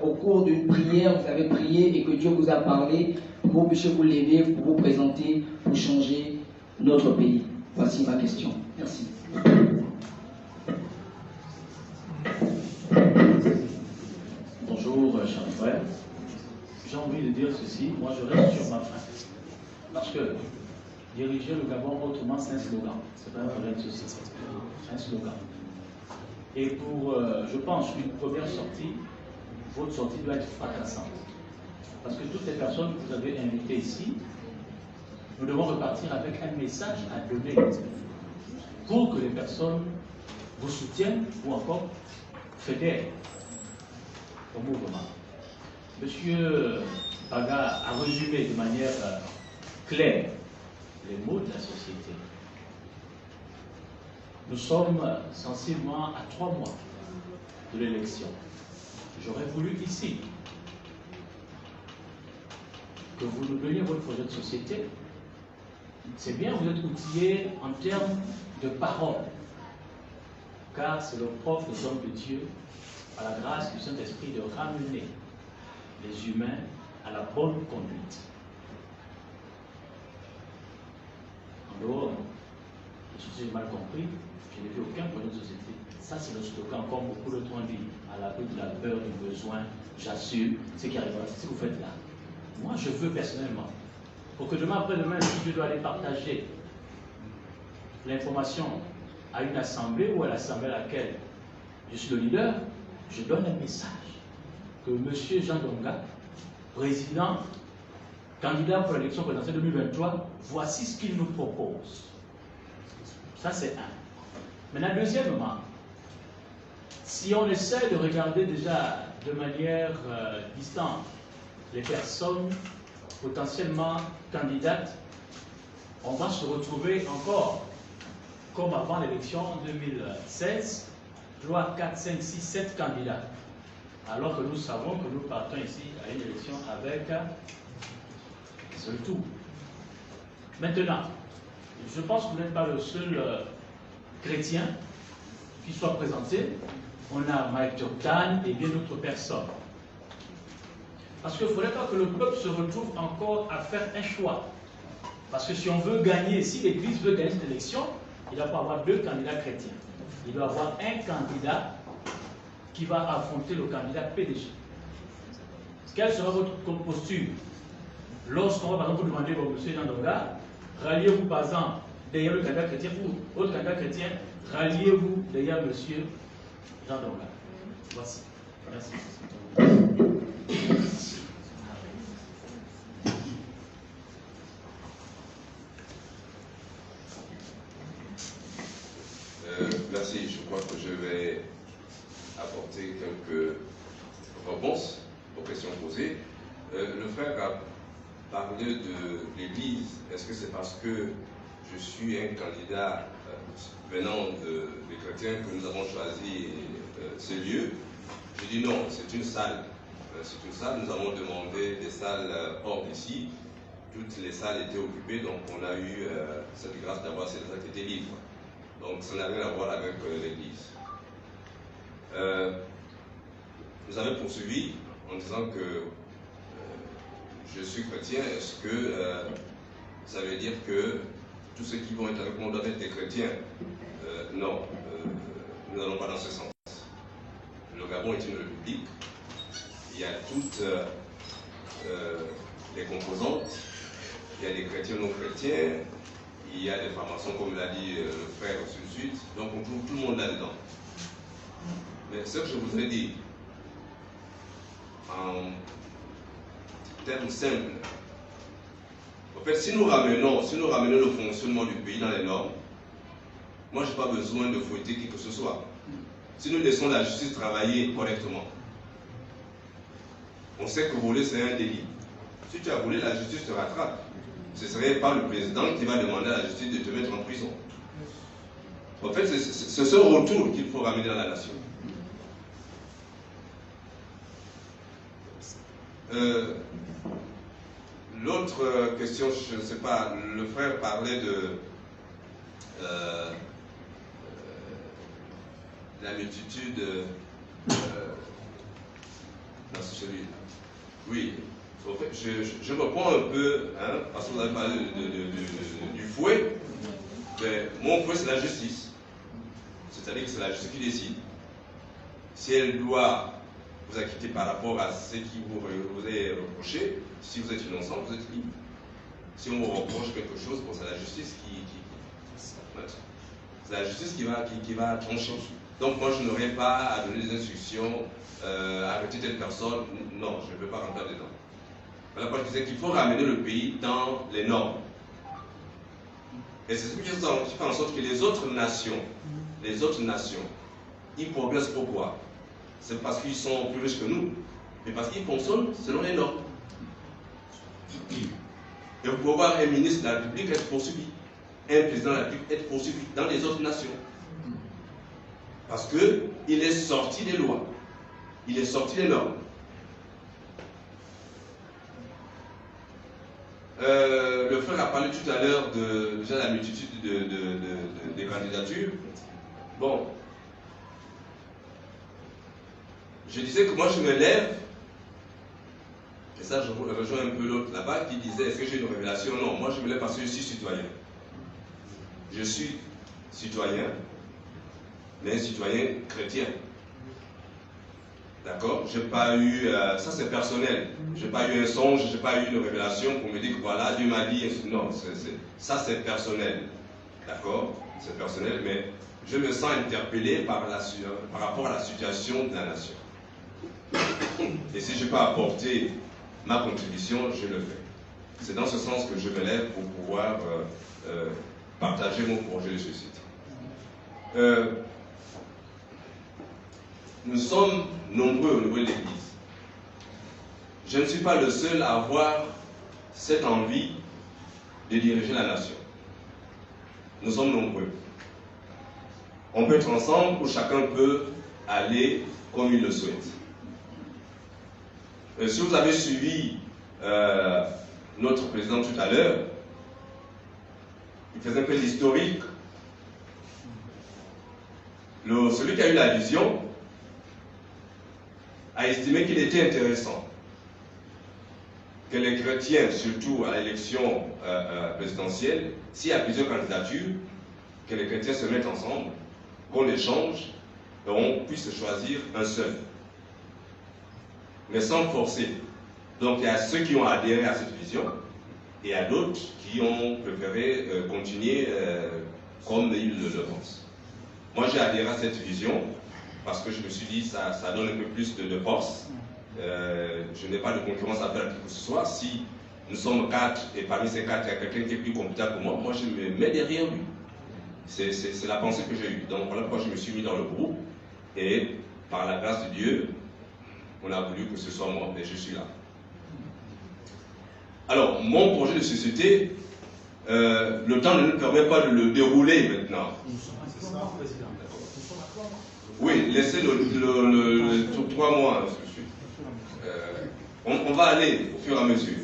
au cours d'une prière, vous avez prié et que Dieu vous a parlé pour que vous puissiez vous lever, pour vous présenter, pour changer notre pays? Voici ma question. Merci. Bonjour, chers frères. J'ai envie de dire ceci, moi je reste sur ma fin. Parce que diriger le Gabon autrement, c'est un slogan. C'est pas un projet de société. C'est un slogan. Et pour, je pense, une première sortie, votre sortie doit être fracassante. Parce que toutes les personnes que vous avez invitées ici, nous devons repartir avec un message à donner pour que les personnes vous soutiennent ou encore fédèrent au mouvement. Monsieur Baga a résumé de manière claire les mots de la société. Nous sommes sensiblement à 3 mois de l'élection. J'aurais voulu ici que vous nous donniez votre projet de société. C'est bien, vous êtes outillés en termes de parole, car c'est le propre des hommes de Dieu, par la grâce du Saint-Esprit, de ramener les humains à la bonne conduite. En dehors, si j'ai mal compris, je n'ai vu aucun projet de société. Ça, c'est le slogan, comme beaucoup d'autres ont dit, à l'abri de la peur, du besoin, j'assure ce qui arrivera. C'est ce que vous faites là. Moi, je veux personnellement, pour que demain après-demain, si je dois aller partager l'information à une assemblée ou à l'assemblée à laquelle je suis le leader, je donne un message que M. Jean Donga, président, candidat pour l'élection présidentielle 2023, voici ce qu'il nous propose. Ça, c'est un. Maintenant, deuxièmement, si on essaie de regarder déjà de manière distante les personnes potentiellement candidates, on va se retrouver encore comme avant l'élection 2016, 3, 4, 5, 6, 7 candidats. Alors que nous savons que nous partons ici à une élection avec un seul tour. Maintenant, je pense que vous n'êtes pas le seul chrétien qui soit présenté. On a Mike Jordan et bien d'autres personnes. Parce qu'il ne faudrait pas que le peuple se retrouve encore à faire un choix. Parce que si on veut gagner, si l'Église veut gagner cette élection, il ne doit pas avoir 2 candidats chrétiens. Il doit avoir un candidat qui va affronter le candidat PDG. Quelle sera votre posture lorsqu'on va par exemple vous demander au monsieur Jean Donga, ralliez-vous par exemple derrière le candidat chrétien ou autre candidat chrétien, ralliez-vous derrière monsieur Jean Donga. Voici. Merci. Merci, je crois que je vais apporter quelques réponses aux questions posées. Le frère a parlé de l'Église. Est-ce que c'est parce que je suis un candidat venant des chrétiens que nous avons choisi ce lieu? Je dis non, c'est une salle. C'est une salle, nous avons demandé des salles hors d'ici. Toutes les salles étaient occupées, donc on a eu cette grâce d'avoir ces salles qui étaient libres. Donc ça n'a rien à voir avec l'Église. Vous avez poursuivi en disant que je suis chrétien. Est-ce que ça veut dire que tous ceux qui vont être avec moi doivent être des chrétiens? Non, nous n'allons pas dans ce sens. Le Gabon est une république. Il y a toutes les composantes. Il y a des chrétiens non chrétiens. Il y a des formations, comme l'a dit le frère au sud-sud. Donc on trouve tout le monde là-dedans. Mais ce que je voudrais dire, en termes simples, en fait, si nous ramenons le fonctionnement du pays dans les normes, moi je n'ai pas besoin de fouetter qui que ce soit. Si nous laissons la justice travailler correctement, on sait que voler c'est un délit. Si tu as volé, la justice te rattrape. Ce ne serait pas le président qui va demander à la justice de te mettre en prison. En fait, c'est ce retour qu'il faut ramener dans la nation. L'autre question, je ne sais pas, le frère parlait de la multitude. Non, c'est celui-là. Oui. En fait, je reprends un peu, hein, parce que vous avez parlé du fouet. Mais mon fouet, c'est la justice. C'est-à-dire que c'est la justice qui décide. Si elle doit vous acquitter par rapport à ce qui vous est reproché, si vous êtes innocent, vous êtes libre. Si on vous reproche quelque chose, bon, c'est la justice c'est la justice qui va trancher. Donc moi, je n'aurais pas à donner des instructions, arrêter telle personne. Non, je ne veux pas rentrer dedans. Voilà pourquoi je disais qu'il faut ramener le pays dans les normes. Et c'est ce qui fait en sorte que les autres nations, ils progressent pourquoi? C'est parce qu'ils sont plus riches que nous, mais parce qu'ils fonctionnent selon les normes. Et vous pouvez voir un ministre de la République être poursuivi, un président de la République être poursuivi dans les autres nations. Parce qu'il est sorti des lois. il est sorti des normes. Le frère a parlé tout à l'heure de déjà la multitude des candidatures. Bon, je disais que moi je me lève, et ça je rejoins un peu l'autre là-bas qui disait est-ce que j'ai une révélation? Non, moi je me lève parce que je suis citoyen. Je suis citoyen, mais un citoyen chrétien. D'accord? J'ai pas eu, ça c'est personnel, j'ai pas eu un songe, j'ai pas eu une révélation pour me dire que voilà, Dieu m'a dit, non, ça c'est personnel. D'accord? C'est personnel, mais je me sens interpellé par rapport à la situation de la nation. Et si je peux apporter ma contribution, je le fais. C'est dans ce sens que je me lève pour pouvoir partager mon projet de société. Nous sommes nombreux au niveau de l'Église. Je ne suis pas le seul à avoir cette envie de diriger la nation. Nous sommes nombreux. On peut être ensemble ou chacun peut aller comme il le souhaite. Si vous avez suivi notre président tout à l'heure, il faisait un peu l'historique. Celui qui a eu la vision a estimé qu'il était intéressant que les chrétiens, surtout à l'élection présidentielle, s'il y a plusieurs candidatures, que les chrétiens se mettent ensemble, qu'on échange et on puisse choisir un seul. Mais sans forcer. Donc il y a ceux qui ont adhéré à cette vision et il y a d'autres qui ont préféré continuer comme ils le pensent. Moi j'ai adhéré à cette vision parce que je me suis dit ça donne un peu plus de force. Je n'ai pas de concurrence à faire à qui que ce soit. Si nous sommes 4 et parmi ces 4 il y a quelqu'un qui est plus compétent que moi je me mets derrière lui. C'est la pensée que j'ai eue. Donc voilà pourquoi je me suis mis dans le groupe et par la grâce de Dieu, on a voulu que ce soit moi, mais je suis là. Alors, mon projet de société, le temps ne nous permet pas de le dérouler maintenant. Oui, laissez le 3 mois. On va aller au fur et à mesure.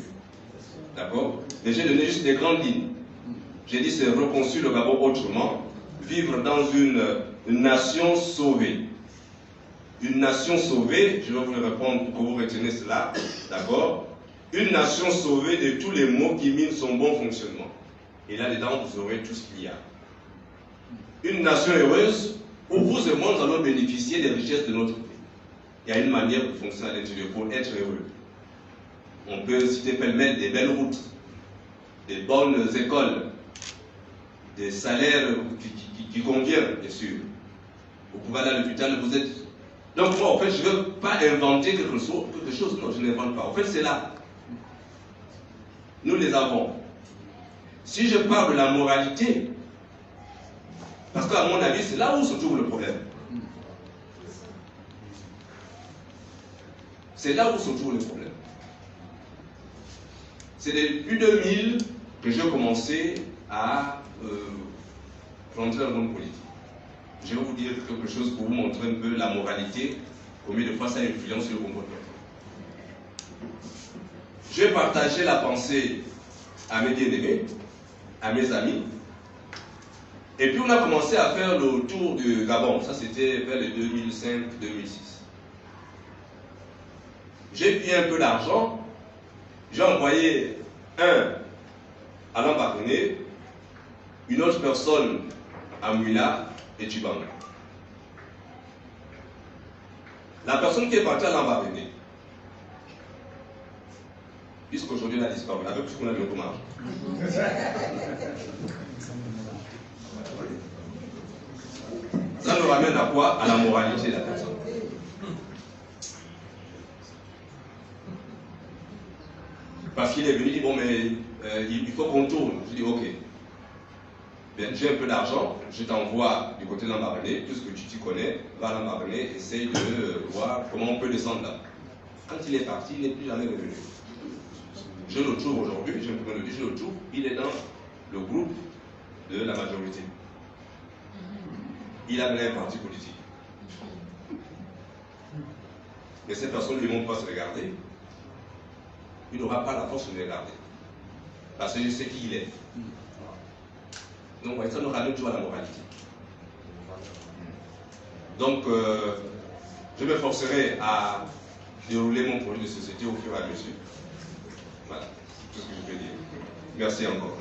D'accord? Mais j'ai donné juste des grandes lignes. J'ai dit c'est reconstruire le Gabon autrement, vivre dans une nation sauvée. Une nation sauvée, je vais vous le répondre pour que vous reteniez cela, d'accord? Une nation sauvée de tous les maux qui minent son bon fonctionnement. Et là-dedans, vous aurez tout ce qu'il y a. Une nation heureuse où vous et moi, nous allons bénéficier des richesses de notre pays. Il y a une manière de fonctionner à l'intérieur pour être heureux. On peut citer pêle-mêle des belles routes, des bonnes écoles, des salaires qui conviennent, bien sûr. Vous pouvez aller à l'hôpital, vous êtes... Donc moi, en fait, je ne veux pas inventer quelque chose. Non, je n'invente pas. En fait, c'est là. Nous les avons. Si je parle de la moralité, parce qu'à mon avis, c'est là où se trouve le problème. C'est là où se trouve le problème. C'est depuis 2000 que j'ai commencé à rentrer dans le monde politique. Je vais vous dire quelque chose pour vous montrer un peu la moralité, combien de fois ça influence le comportement. J'ai partagé la pensée à mes bien-aimés, à mes amis, et puis on a commencé à faire le tour du Gabon. Ça c'était vers les 2005-2006. J'ai pris un peu d'argent, j'ai envoyé un à Lambaréné, une autre personne à Mouila et Tchibanga. La personne qui est partie à Lambaréné, puisqu'aujourd'hui elle a disparu, avec tout ce qu'on a de dommage. Ça nous ramène à quoi? À la moralité de la personne. Parce qu'il est venu, il dit bon mais il faut qu'on tourne. Je dis ok. J'ai un peu d'argent, je t'envoie du côté de Lambaréné, puisque tu t'y connais, va à Lambaréné, essaye de voir comment on peut descendre là. Quand il est parti, il n'est plus jamais revenu. Je le trouve aujourd'hui, je le trouve, il est dans le groupe de la majorité. Il a mené un parti politique. mais cette personne ne montre pas se regarder, il n'aura pas la force de me regarder. Parce que je sais qui il est. Donc, ça n'aura toujours la moralité. Donc, je me forcerai à dérouler mon projet de société au fur et à mesure. Voilà, c'est tout ce que je peux dire. Merci encore.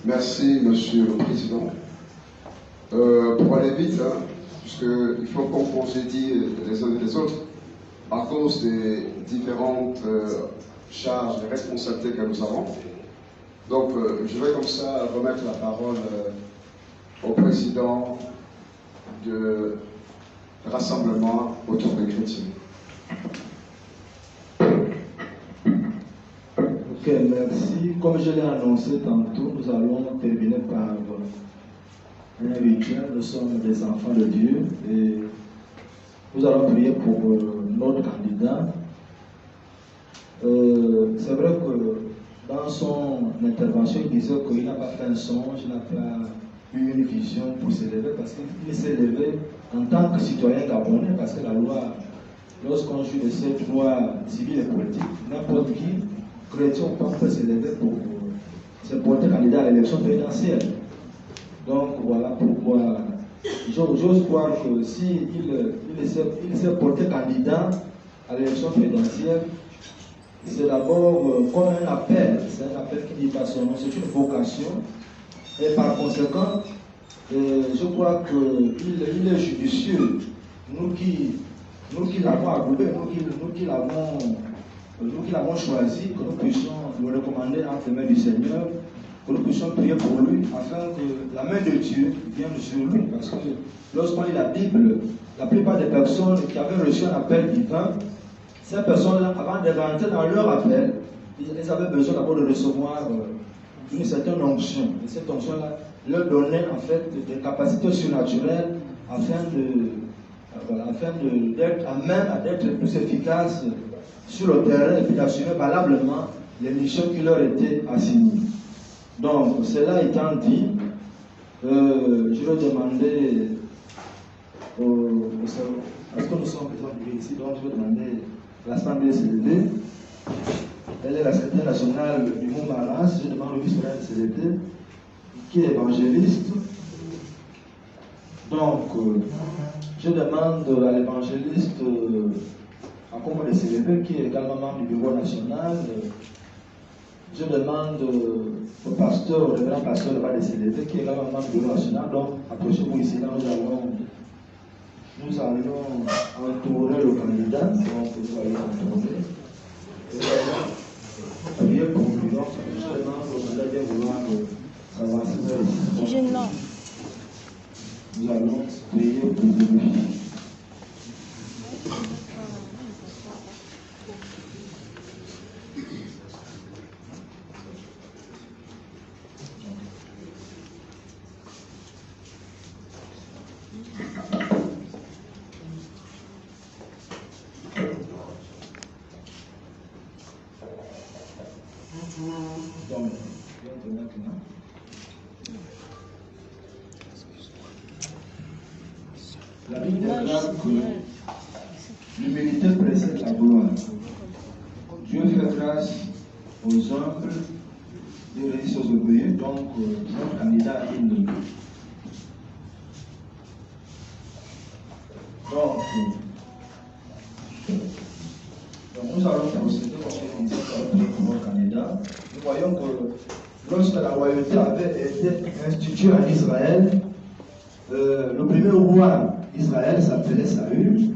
Merci, Monsieur le Président. Pour aller vite, hein, puisqu'il faut qu'on congédie les uns et les autres, à cause des différentes charges et responsabilités que nous avons. Donc, je vais comme ça remettre la parole au Président du rassemblement autour des chrétiens. Ok, merci. Comme je l'ai annoncé tantôt, nous allons terminer par un rituel. Nous sommes des enfants de Dieu et nous allons prier pour notre candidat. C'est vrai que dans son intervention, il disait qu'il n'a pas fait un songe, il n'a pas eu une vision pour s'élever parce qu'il s'est élevé en tant que citoyen gabonais parce que la loi, lorsqu'on joue de cette loi civile et politique, n'importe qui, chrétien ou pas, peut s'élever pour se porter candidat à l'élection présidentielle. Donc voilà pourquoi j'ose croire que s'il s'est porté candidat à l'élection présidentielle, c'est d'abord comme un appel, c'est un appel qui dit pas son nom, c'est une vocation. Et par conséquent, je crois qu'il est judicieux, nous qui l'avons approuvé, nous qui l'avons choisi, que nous puissions le recommander entre les mains du Seigneur, que nous puissions prier pour lui, afin que la main de Dieu vienne sur lui. Parce que lorsqu'on lit la Bible, la plupart des personnes qui avaient reçu un appel divin, ces personnes-là, avant de rentrer dans leur appel, ils avaient besoin d'abord de recevoir une certaine onction. Et cette onction-là leur donnait en fait des capacités surnaturelles afin d'être à même d'être plus efficaces sur le terrain et puis d'assumer valablement les missions qui leur étaient assignées. Donc, cela étant dit, je vais demander parce que nous sommes présents ici, donc je vais demander à l'Assemblée CDD. Elle est la secrétaire nationale du Mont Maras, je demande au vice-président de CDD, qui est évangéliste. Donc, je demande à l'évangéliste Akoma de CDD, qui est également membre du bureau national. Je demande au pasteur, au révérend pasteur de CDD, qui est également membre du bureau national. Donc, approchez-vous ici, là, nous allons entourer le candidat. Donc, vous allez entourer. Priez pour lui. Donc, je demande au candidat de vouloir s'avancer vers ici. Nous allons prier pour lui. La Bible déclare que l'humilité précède la gloire. Dieu fait grâce aux humbles et résiste aux orgueilleux, donc notre candidat est nommé. Donc, nous allons procéder comme pour notre candidat. Nous voyons que lorsque la royauté avait été instituée en Israël, le premier roi Israël s'appelait Saül.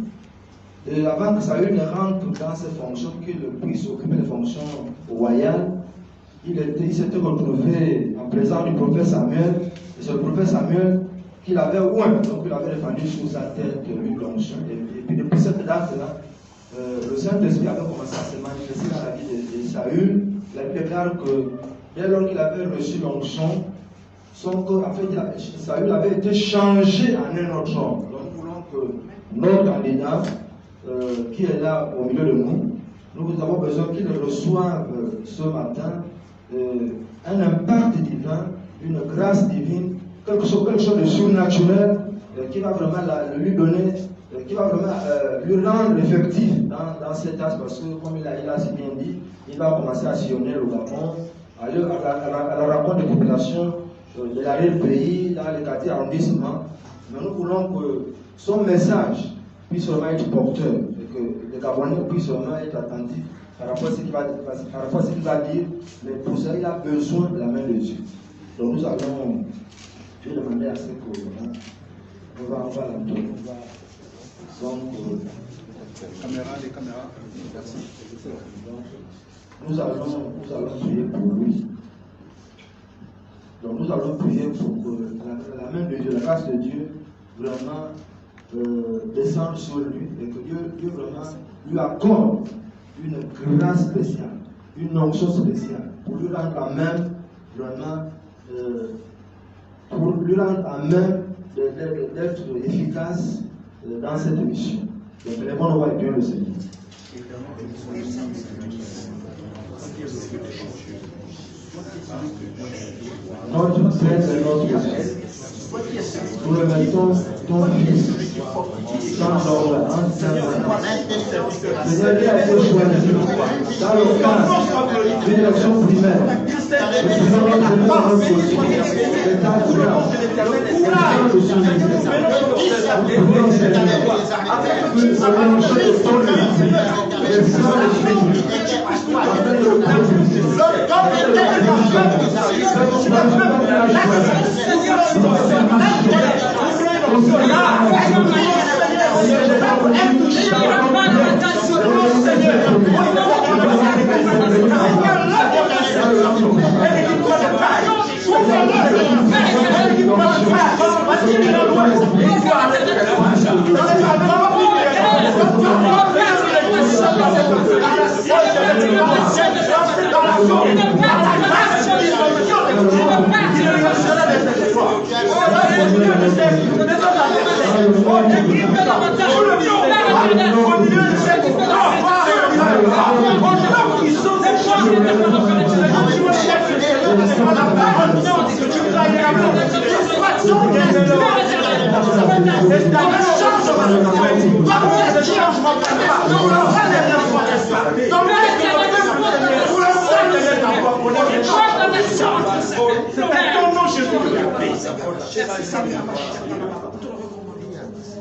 Et avant que Saül ne rentre dans ses fonctions, qu'il puisse occuper les fonctions royales, il s'était retrouvé en présence du prophète Samuel. Et c'est le prophète Samuel qu'il avait oint, donc il avait répandu sur sa tête une onction. Et puis depuis cette date-là, le Saint-Esprit avait commencé à se manifester dans la vie de Saül. La Bible déclare que dès lors qu'il avait reçu l'onction, son corps, en fait, Saül avait été changé en un autre homme. Donc nous voulons que notre candidat, qui est là au milieu de nous, nous avons besoin qu'il reçoive ce matin un impact divin, une grâce divine, quelque chose de surnaturel qui va vraiment lui donner, qui va vraiment lui rendre effectif dans cet âge, parce que comme il a si bien dit, il va commencer à sillonner le Gabon, aller à la rencontre des populations de l'arrière-pays, dans les quartiers arrondissements. Mais nous voulons que son message puisse vraiment être porteur, et que les Gabonais puissent vraiment être attentifs par rapport à ce qu'il va dire, mais pour ça, il a besoin de la main de Dieu. Donc nous allons, je vais demander à ce qu'on va l'entendre. Donc, les caméras, merci. Nous allons prier pour lui. Donc nous allons prier pour que la main de Dieu, la grâce de Dieu, vraiment descende sur lui et que Dieu vraiment lui accorde une grâce spéciale, une onction spéciale pour lui rendre à même vraiment pour lui rendre à même d'être efficace dans cette mission. Donc les bons voix Dieu le Seigneur. Notre Père et notre Dieu, nous remettons ton Fils, sans ordre, en Seigneur, lui a été choisi dans le cadre d'une élection primaire. Le président de notre l'État grave, le Seigneur, nous Seigneur, que au mélange de ton Esprit, les saints afin de le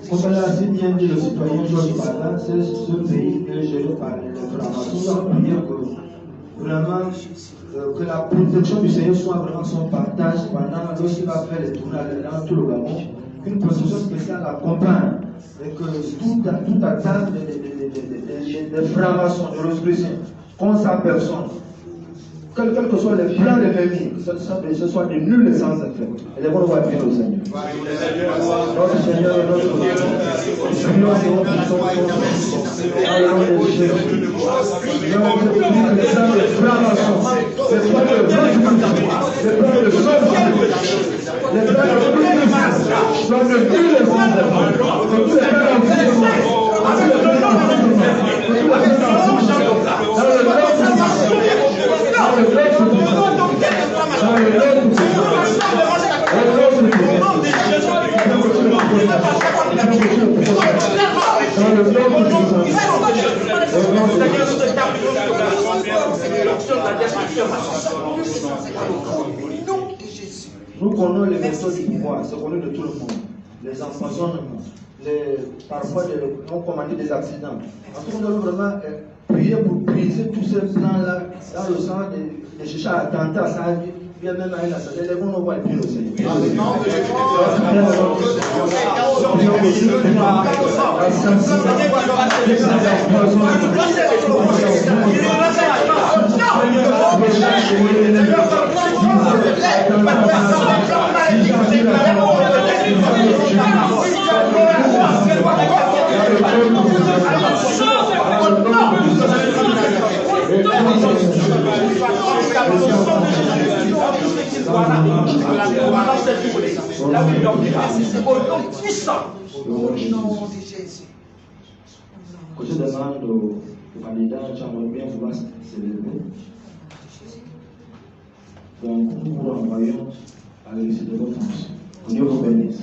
Comme l'a si bien dit le citoyen Georges Bala, c'est ce pays que géré par les francs-maçons. Nous allons prier que vraiment que la protection du Seigneur soit vraiment son partage pendant lorsqu'il va faire les tournages dans tout le Gabon, qu'une protection spéciale l'accompagne et que toute attaque des francs-maçons, de l'Oscrétien, contre sa personne, quels que soient les plans de l'ennemi, que ce soit des nuls et sans effet. Et les bons voient bien au Seigneur. Notre Seigneur et notre Dieu, prions Seigneur pour son nom de Jésus. Seigneur, je prie que les âmes des francs-maçons, les plans de les plans de les plans de soient de tous les sans effet. Que tous les plans d'enfants, avec le nom de Jésus, que tous les plans d'enfants, dans le nom de Jésus. Nous connaissons les méthodes du pouvoir, c'est connu de tout le monde. Les empoisonnements, parfois on commande des accidents. En tout cas, nous devons vraiment prier pour briser tous ces plans-là dans le sens de chercher à attenter à sa vie, bien même à une assemblée. Les bons voient bien au Seigneur. Je demande au candidat, j'aimerais bien vouloir s'élever. Donc, nous vous renvoyons à l'exercice de votre fonction. Que Dieu vous bénisse.